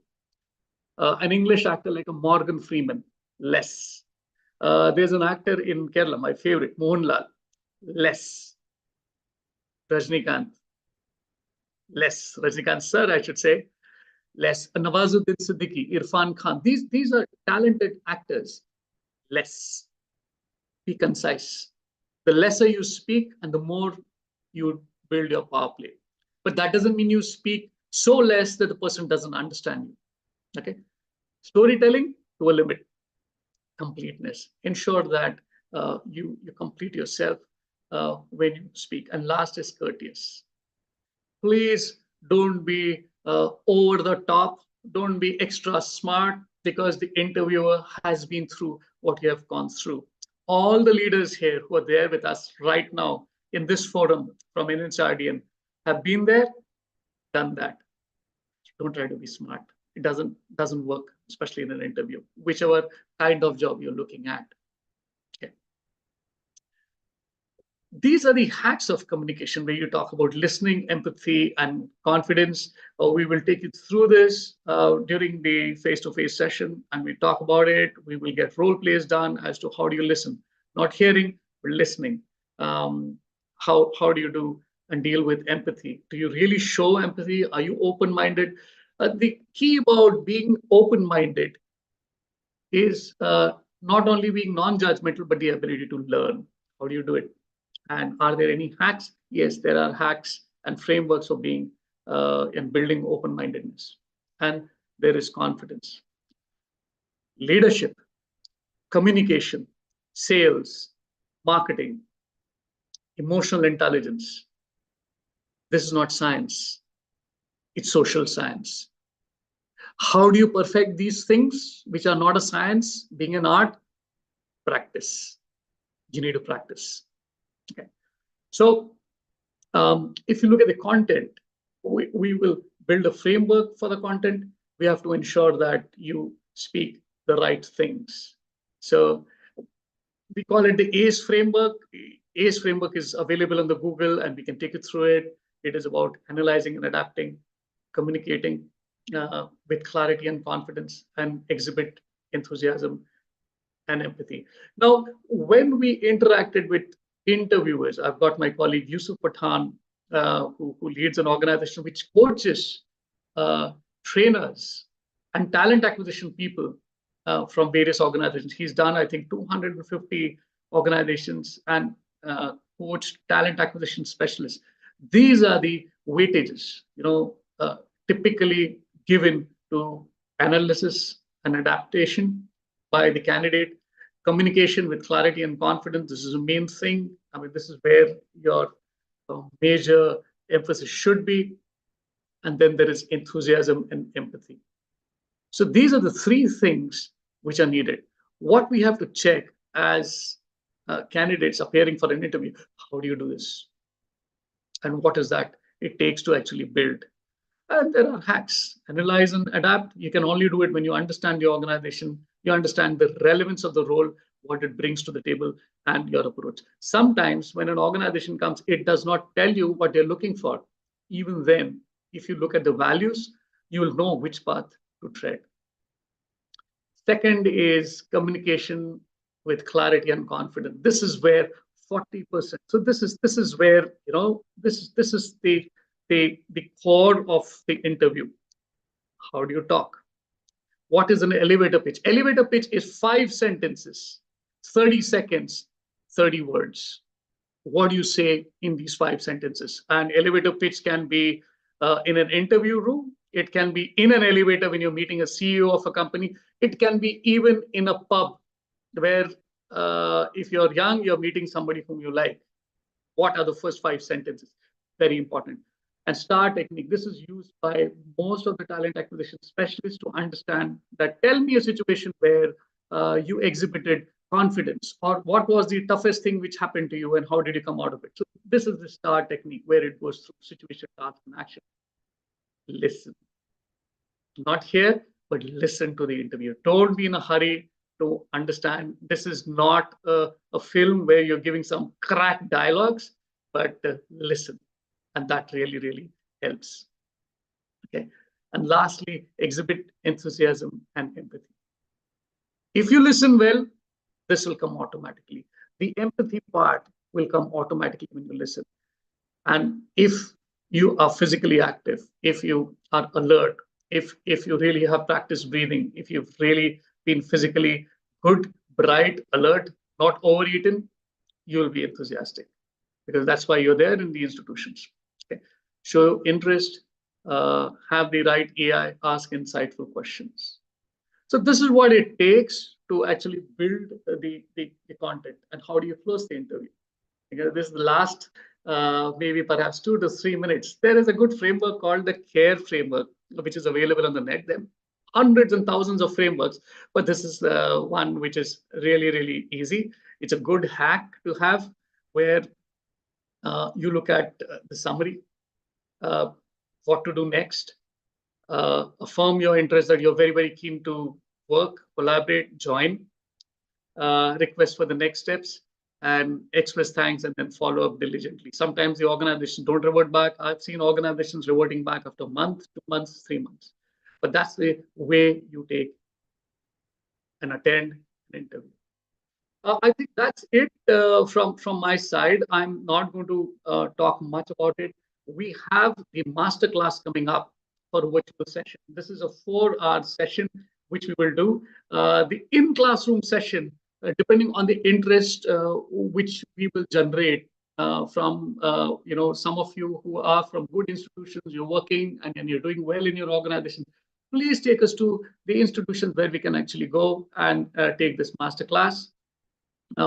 An English actor like a Morgan Freeman, less. There's an actor in Kerala, my favorite, Mohanlal, less. Rajnikant, less. Rajnikant sir, I should say, less. Nawazuddin Siddiqui, Irfan Khan, these are talented actors, less. Be concise. The lesser you speak and the more you build your power play. But that doesn't mean you speak so less that the person doesn't understand you. Okay. Storytelling to a limit. Completeness. Ensure that you complete yourself when you speak. And last is courteous. Please don't be over the top. Don't be extra smart because the interviewer has been through what you have gone through. All the leaders here who are there with us right now in this forum from NHRDN have been there, done that. Don't try to be smart. It doesn't work, especially in an interview, whichever kind of job you're looking at. Okay. These are the hacks of communication where you talk about listening, empathy, and confidence. We will take you through this during the face-to-face session, and we talk about it. We will get role plays done as to how do you listen, not hearing, but listening. How do you do and deal with empathy? Do you really show empathy? Are you open-minded? The key about being open-minded is not only being non-judgmental, but the ability to learn. How do you do it? And are there any hacks? Yes, there are hacks and frameworks for being and building open-mindedness. And there is confidence. Leadership, communication, sales, marketing, emotional intelligence. This is not science. It's social science. How do you perfect these things, which are not a science, being an art? Practice. You need to practice. Okay. So if you look at the content, we will build a framework for the content. We have to ensure that you speak the right things. So we call it the ACE framework. ACE framework is available on the Google, and we can take you through it. It is about analyzing and adapting, communicating with clarity and confidence, and exhibit enthusiasm and empathy. Now, when we interacted with interviewers, I've got my colleague Yusuf Pathan, who leads an organization which coaches trainers and talent acquisition people from various organizations. He's done, I think, 250 organizations and coached talent acquisition specialists. These are the weightages, typically given to analysis and adaptation by the candidate. Communication with clarity and confidence. This is the main thing. I mean, this is where your major emphasis should be. And then there is enthusiasm and empathy. So these are the 3 things which are needed. What we have to check as candidates appearing for an interview, how do you do this? And what is that it takes to actually build? And there are hacks. Analyze and adapt. You can only do it when you understand your organization, you understand the relevance of the role, what it brings to the table, and your approach. Sometimes when an organization comes, it does not tell you what they're looking for. Even then, if you look at the values, you will know which path to tread. Second is communication with clarity and confidence. This is where 40%. So this is where this is the core of the interview. How do you talk? What is an elevator pitch? Elevator pitch is 5 sentences, 30 seconds, 30 words. what do you say in these 5 sentences? An elevator pitch can be in an interview room. It can be in an elevator when you're meeting a CEO of a company. It can be even in a pub where if you're young, you're meeting somebody whom you like. What are the first 5 sentences? Very important. And STAR technique. This is used by most of the talent acquisition specialists to understand that tell me a situation where you exhibited confidence, or what was the toughest thing which happened to you and how did you come out of it? So this is the STAR technique where it goes through situation, task, and action. Listen. Not here, but listen to the interview. Don't be in a hurry to understand. This is not a film where you're giving some crack dialogues, but listen. And that really, really helps. Okay. And lastly, exhibit enthusiasm and empathy. If you listen well, this will come automatically. The empathy part will come automatically when you listen. And if you are physically active, if you are alert, if you really have practiced breathing, if you've really been physically good, bright, alert, not overeaten, you'll be enthusiastic, because that's why you're there in the institutions. Okay. Show interest, have the right AI, ask insightful questions. So this is what it takes to actually build the content. And how do you close the interview? Because this is the last maybe perhaps 2 to 3 minutes. There is a good framework called the CARE framework, which is available on the net. There are hundreds and thousands of frameworks, but this is the one which is really, really easy. It's a good hack to have, where you look at the summary, what to do next, affirm your interest that you're very, very keen to work, collaborate, join, request for the next steps, and express thanks, and then follow up diligently. Sometimes the organization don't revert back. I've seen organizations reverting back after a month, 2 months, 3 months. But that's the way you take and attend an interview. I think that's it from my side. I'm not going to talk much about it. We have the masterclass coming up for a virtual session. This is a 4-hour session which we will do. The in-classroom session, depending on the interest which we will generate from some of you who are from good institutions, you're working and you're doing well in your organization. Please take us to the institutions where we can actually go and take this masterclass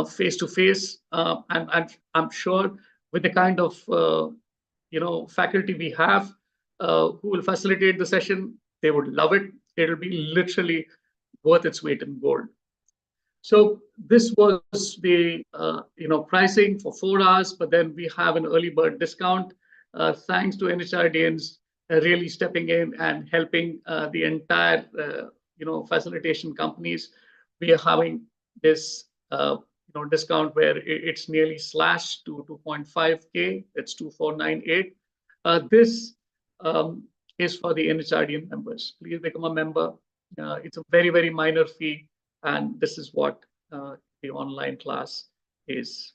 face to face. And I'm sure with the kind of faculty we have who will facilitate the session, they would love it. It'll be literally worth its weight in gold. So this was the pricing for 4 hours, but then we have an early bird discount. Thanks to NHRDNs really stepping in and helping the entire facilitation companies. We are having this discount where it's nearly slashed to 2.5K. It's 2,498. This is for the NHRDN members. Please become a member. It's a very, very minor fee. And this is what the online class is.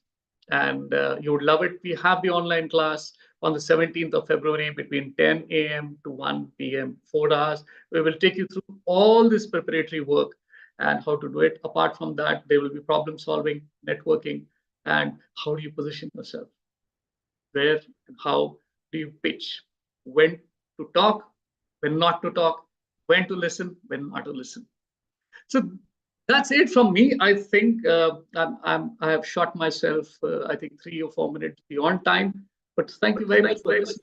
And you would love it. We have the online class on the 17th of February between 10 a.m. to 1 p.m., 4 hours. We will take you through all this preparatory work and how to do it. Apart from that, there will be problem solving, networking, and how do you position yourself? Where and how do you pitch? When to talk, when not to talk, when to listen, when not to listen. So that's it from me. I think I have shot myself, I think 3 or 4 minutes beyond time. But thank you very much for this.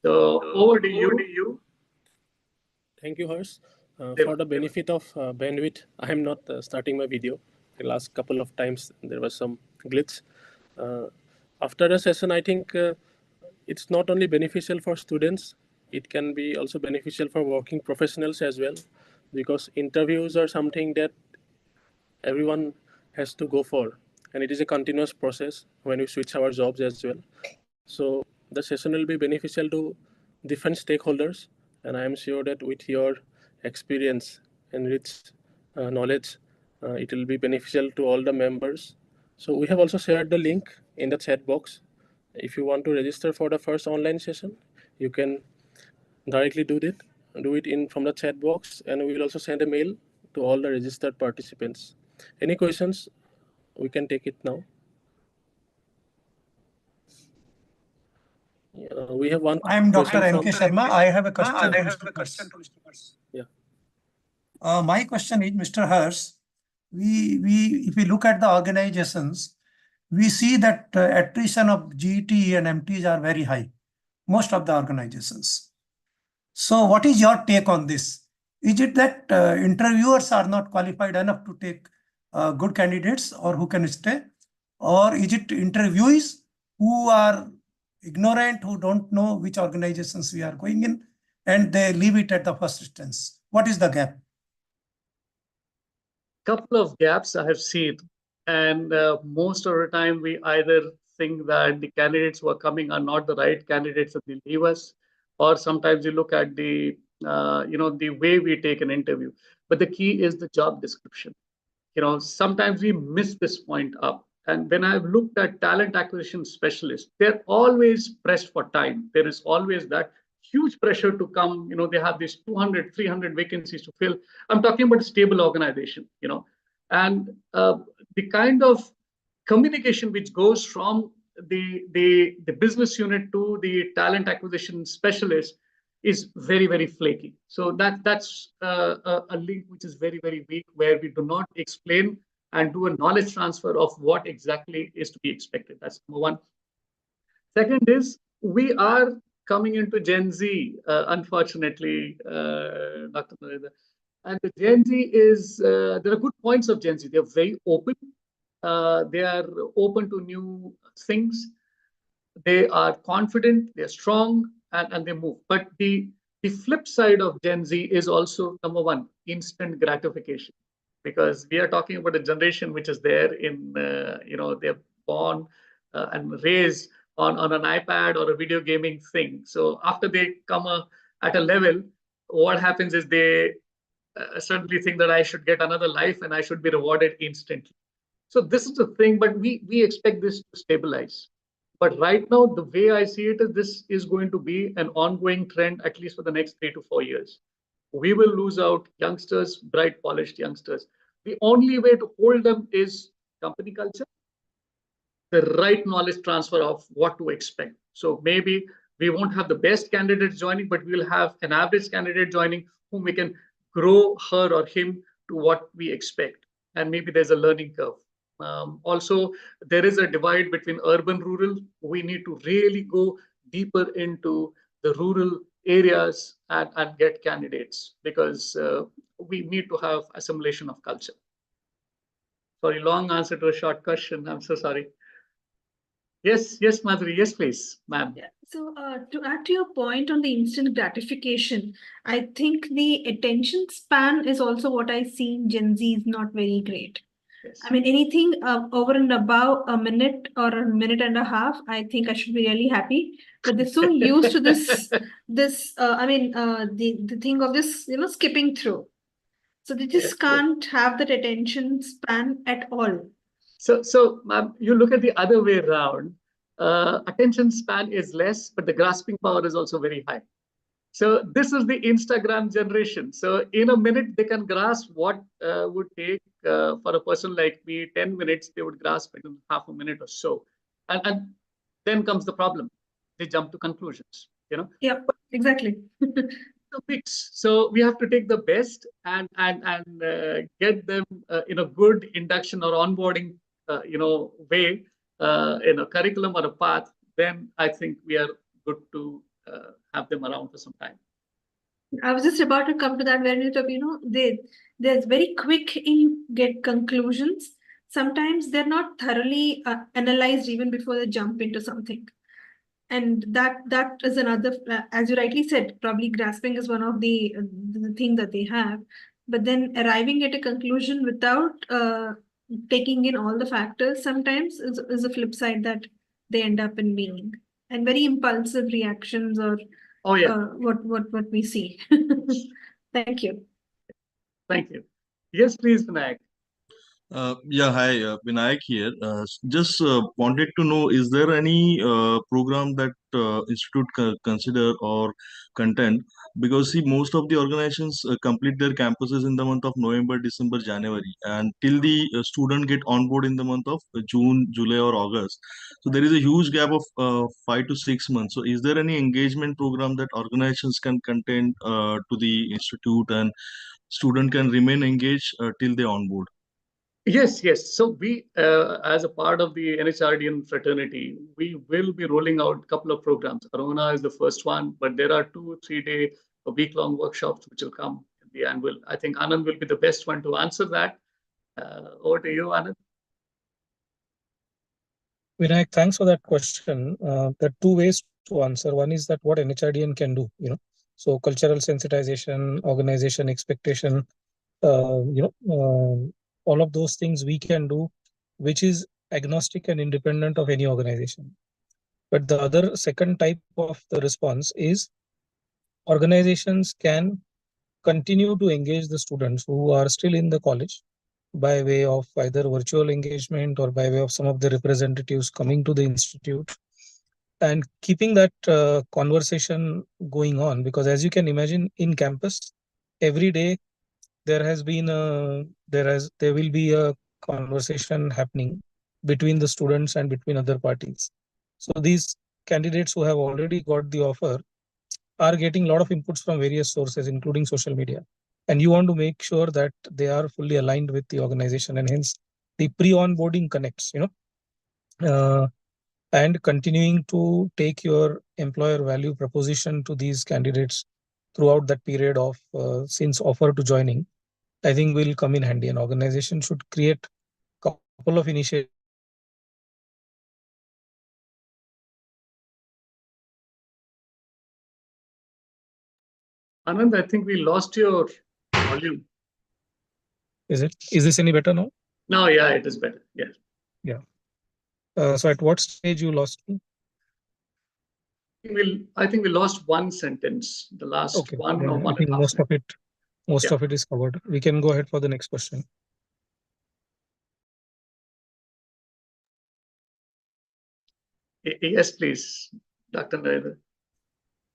So over to you. Thank you, Harsh. For the benefit of bandwidth, I am not starting my video. The last couple of times there was some glitch. After the session, I think it's not only beneficial for students, it can be also beneficial for working professionals as well, because interviews are something that everyone has to go for, and it is a continuous process when we switch our jobs as well. So the session will be beneficial to different stakeholders, and I am sure that with your experience and rich knowledge, it will be beneficial to all the members. So we have also shared the link in the chat box. If you want to register for the first online session, you can directly do it in from the chat box, and we will also send a mail to all the registered participants. Any questions? We can take it now. We have one I am Dr. question N.K. from. Sharma. I have a question to Mr. Hers. Yeah. My question is, Mr. Hers, if we look at the organizations, we see that attrition of GT and MTs are very high, most of the organizations. So what is your take on this? Is it that interviewers are not qualified enough to take good candidates or who can stay? Or is it interviewees who are ignorant, who don't know which organizations we are going in, and they leave it at the first instance? What is the gap? Couple of gaps I have seen, and most of the time we either think that the candidates who are coming are not the right candidates and they leave us, or sometimes you look at the the way we take an interview. But the key is the job description. Sometimes we miss this point up. And when I've looked at talent acquisition specialists, they're always pressed for time. There is always that huge pressure to come. They have these 200, 300 vacancies to fill. I'm talking about a stable organization, and the kind of communication which goes from the business unit to the talent acquisition specialist is very, very flaky. So that's a link which is very, very weak, where we do not explain and do a knowledge transfer of what exactly is to be expected. That's number one. Second is, we are coming into Gen Z, unfortunately, Dr. Narendra. And the Gen Z is, there are good points of Gen Z. They're very open. They are open to new things. They are confident, they're strong, and they move. But the flip side of Gen Z is also, number one, instant gratification. Because we are talking about a generation which is there in, they're born and raised on an iPad or a video gaming thing. So after they come at a level, what happens is they suddenly think that I should get another life and I should be rewarded instantly. So this is the thing, but we expect this to stabilize. But right now, the way I see it is, this is going to be an ongoing trend, at least for the next 3 to 4 years. We will lose out youngsters, bright, polished youngsters. The only way to hold them is company culture, the right knowledge transfer of what to expect. So maybe we won't have the best candidates joining, but we'll have an average candidate joining whom we can grow her or him to what we expect. And maybe there's a learning curve. Also, there is a divide between urban rural. We need to really go deeper into the rural areas and get candidates, because we need to have assimilation of culture. Sorry, long answer to a short question. I'm so sorry. Yes, Madhuri. Yes, please, ma'am. Yeah. So to add to your point on the instant gratification, I think the attention span is also what I see in Gen Z is not very great. Yes. I mean, anything over and above a minute or a minute and a half, I think I should be really happy. But they're so used to this, the thing of this, skipping through. So they just can't have that attention span at all. So ma'am, you look at the other way around. Attention span is less, but the grasping power is also very high. So this is the Instagram generation. So in a minute, they can grasp what would take for a person like me 10 minutes. They would grasp it in half a minute or so. And then comes the problem. They jump to conclusions, Yeah, exactly. The mix. So we have to take the best and get them in a good induction or onboarding, way, in a curriculum or a path. Then I think we are good to have them around for some time. I was just about to come to that, where they're very quick in get conclusions. Sometimes they're not thoroughly analyzed even before they jump into something. And that is another, as you rightly said, probably grasping is one of the thing that they have. But then arriving at a conclusion without taking in all the factors sometimes is a flip side that they end up in being. And very impulsive reactions or what we see. Thank you. Thank you. Yes, please, Vinayak. Yeah, hi, Vinayak here. Just wanted to know, is there any program that institute consider or contend? Because see, most of the organizations complete their campuses in the month of November, December, January, and till the student get on board in the month of June, July, or August. So there is a huge gap of 5 to 6 months. So is there any engagement program that organizations can contend to the institute and student can remain engaged till they onboard? Yes, yes. So we, as a part of the NHRDN fraternity, we will be rolling out a couple of programs. Corona is the first one, but there are 2 3 day, a week-long workshops which will come in the annual. I think Anand will be the best one to answer that. Over to you, Anand. Vinayak, thanks for that question. There are two ways to answer. One is that what NHRDN can do, so cultural sensitization, organization expectation, all of those things we can do, which is agnostic and independent of any organization. But the other second type of the response is organizations can continue to engage the students who are still in the college by way of either virtual engagement or by way of some of the representatives coming to the institute and keeping that conversation going on. Because as you can imagine, in campus, every day there will be a conversation happening between the students and between other parties. So these candidates who have already got the offer are getting a lot of inputs from various sources, including social media. And you want to make sure that they are fully aligned with the organization, and hence the pre-onboarding connects, and continuing to take your employer value proposition to these candidates throughout that period of since offer to joining, I think will come in handy. An organization should create a couple of initiatives. Anand, I think we lost your volume. Is this any better now? No, yeah, it is better. Yeah. Yeah. So at what stage you lost me? I think we lost one sentence, the last Okay. one Yeah, or I one think and a half most of sentence. it is covered. We can go ahead for the next question. Yes, please, Dr. Narendra.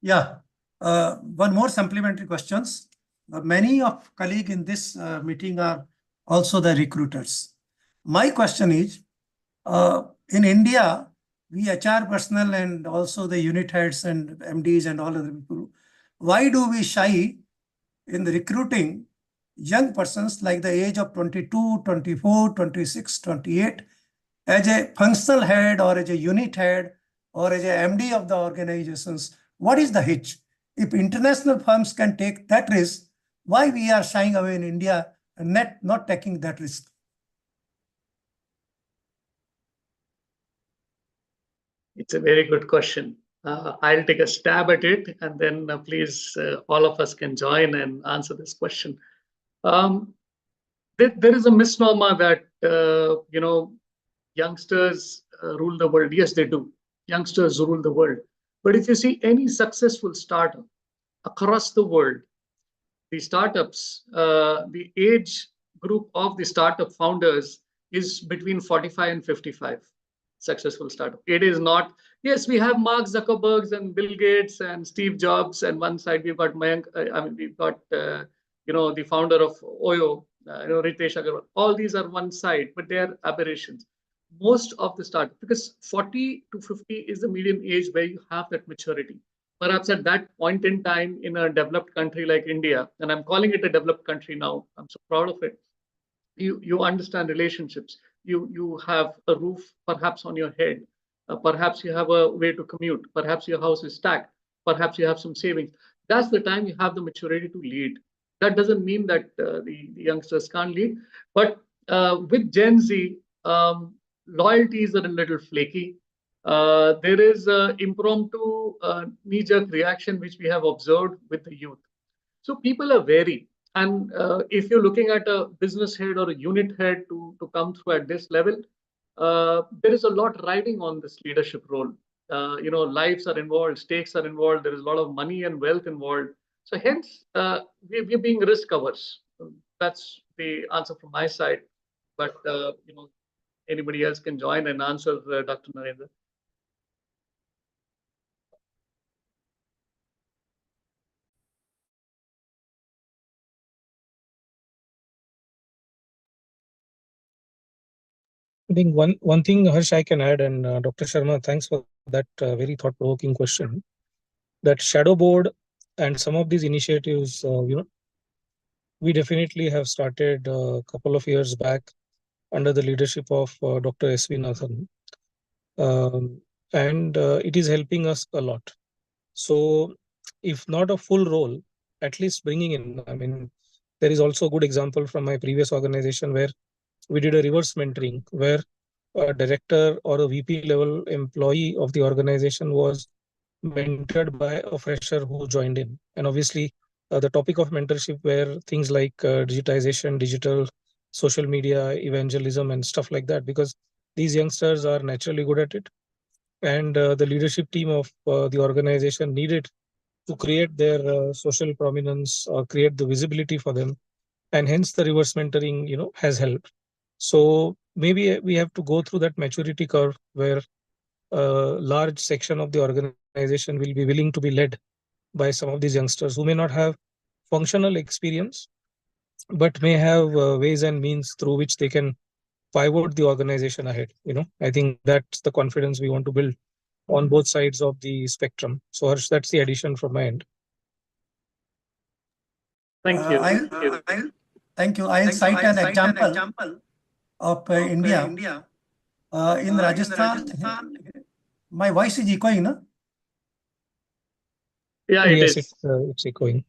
Yeah. One more supplementary questions. Many of colleagues in this meeting are also the recruiters. My question is, in India, we HR personnel and also the unit heads and MDs and all other people, why do we shy in the recruiting young persons like the age of 22, 24, 26, 28 as a functional head or as a unit head or as a MD of the organizations? What is the hitch? If international firms can take that risk, why we are shying away in India and not taking that risk? It's a very good question. I'll take a stab at it, and then please, all of us can join and answer this question. There is a misnomer that youngsters rule the world. Yes, they do. Youngsters rule the world. But if you see any successful startup across the world, the startups, the age group of the startup founders is between 45 and 55. Successful startup. It is not. Yes, we have Mark Zuckerbergs and Bill Gates and Steve Jobs, and one side we've got Mayank. We've got the founder of Oyo, Ritesh Agarwal. All these are one side, but they are aberrations. Most of the startup, because 40 to 50 is the median age where you have that maturity. Perhaps at that point in time in a developed country like India, and I'm calling it a developed country now, I'm so proud of it. You understand relationships. You have a roof perhaps on your head. Perhaps you have a way to commute. Perhaps your house is stacked. Perhaps you have some savings. That's the time you have the maturity to lead. That doesn't mean that the youngsters can't lead, but with Gen Z, loyalties are a little flaky. There is an impromptu knee-jerk reaction which we have observed with the youth. So people are wary. And if you're looking at a business head or a unit head to come through at this level, there is a lot riding on this leadership role. Lives are involved, stakes are involved. There is a lot of money and wealth involved. So hence, we're being risk averse. That's the answer from my side. But anybody else can join and answer Dr. Narendra. I think one thing, Harsh, I can add, and Dr. Sharma, thanks for that very thought-provoking question. That shadow board and some of these initiatives, we definitely have started a couple of years back under the leadership of Dr. S.V. Nathan, and it is helping us a lot. So, if not a full role, at least bringing in. I mean, there is also a good example from my previous organization where we did a reverse mentoring, where a director or a VP level employee of the organization was mentored by a fresher who joined in. And obviously, the topic of mentorship were things like digitization, digital, social media, evangelism, and stuff like that, because these youngsters are naturally good at it. And the leadership team of the organization needed to create their social prominence or create the visibility for them. And hence the reverse mentoring, has helped. So maybe we have to go through that maturity curve where a large section of the organization will be willing to be led by some of these youngsters who may not have functional experience, but may have ways and means through which they can pivot the organization ahead. I think that's the confidence we want to build on both sides of the spectrum. So Harsh, that's the addition from my end. Thank you. Thank you. I'll cite an example of India. In Rajasthan, my voice is echoing, no? Yeah, it Yes, is. it's echoing.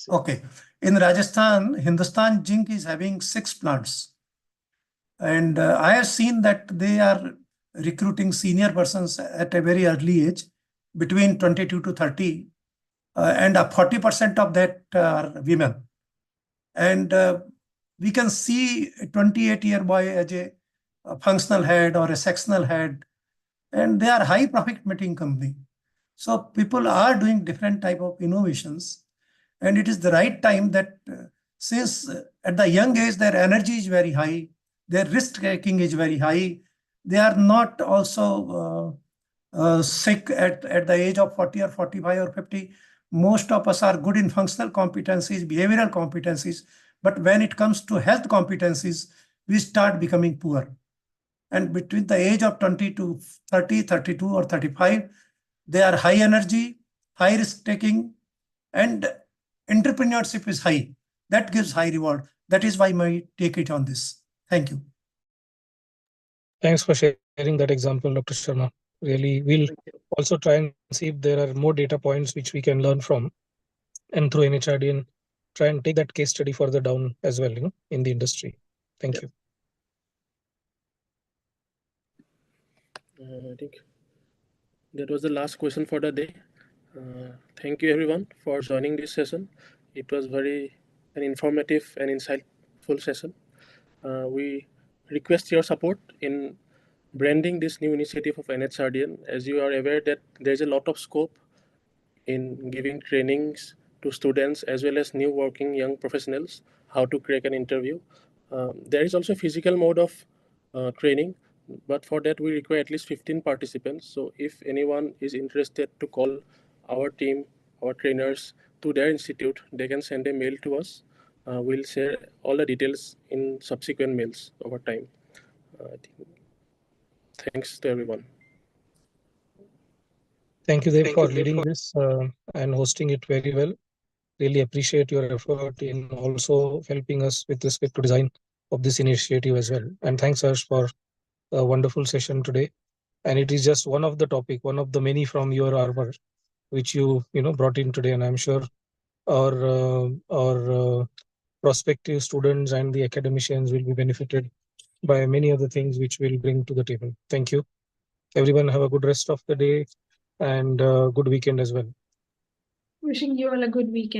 Okay. In Rajasthan, Hindustan Zinc is having 6 plants. And I have seen that they are recruiting senior persons at a very early age, between 22 to 30. And 40% of that are women. And we can see a 28-year boy as a functional head or a sectional head, and they are high profit making company. So people are doing different type of innovations, and it is the right time that since at the young age their energy is very high, their risk taking is very high, they are not also sick at the age of 40 or 45 or 50. Most of us are good in functional competencies, behavioral competencies, but when it comes to health competencies, we start becoming poor. And between the age of 20 to 30, 32 or 35, they are high energy, high risk taking, and entrepreneurship is high. That gives high reward. That is why I take it on this. Thank you. Thanks for sharing that example, Dr. Sharma. Really, we'll also try and see if there are more data points which we can learn from, and through NHRDN, try and take that case study further down as well, in the industry. Thank you. I think that was the last question for the day. Thank you everyone for joining this session. It was very an informative and insightful session. We request your support in branding this new initiative of NHRDN. As you are aware that there's a lot of scope in giving trainings to students as well as new working young professionals how to crack an interview. There is also a physical mode of training, but for that we require at least 15 participants. So if anyone is interested to call our team, our trainers to their institute, they can send a mail to us. We'll share all the details in subsequent mails over time. Thanks to everyone. Thank you, Dev, for leading this and hosting it very well. Really appreciate your effort in also helping us with respect to design of this initiative as well. And thanks, Harsh, for a wonderful session today. And it is just one of the topic, one of the many from your arbor, which you brought in today. And I'm sure our prospective students and the academicians will be benefited by many other things which we'll bring to the table. Thank you. Everyone have a good rest of the day and good weekend as well. Wishing you all a good weekend.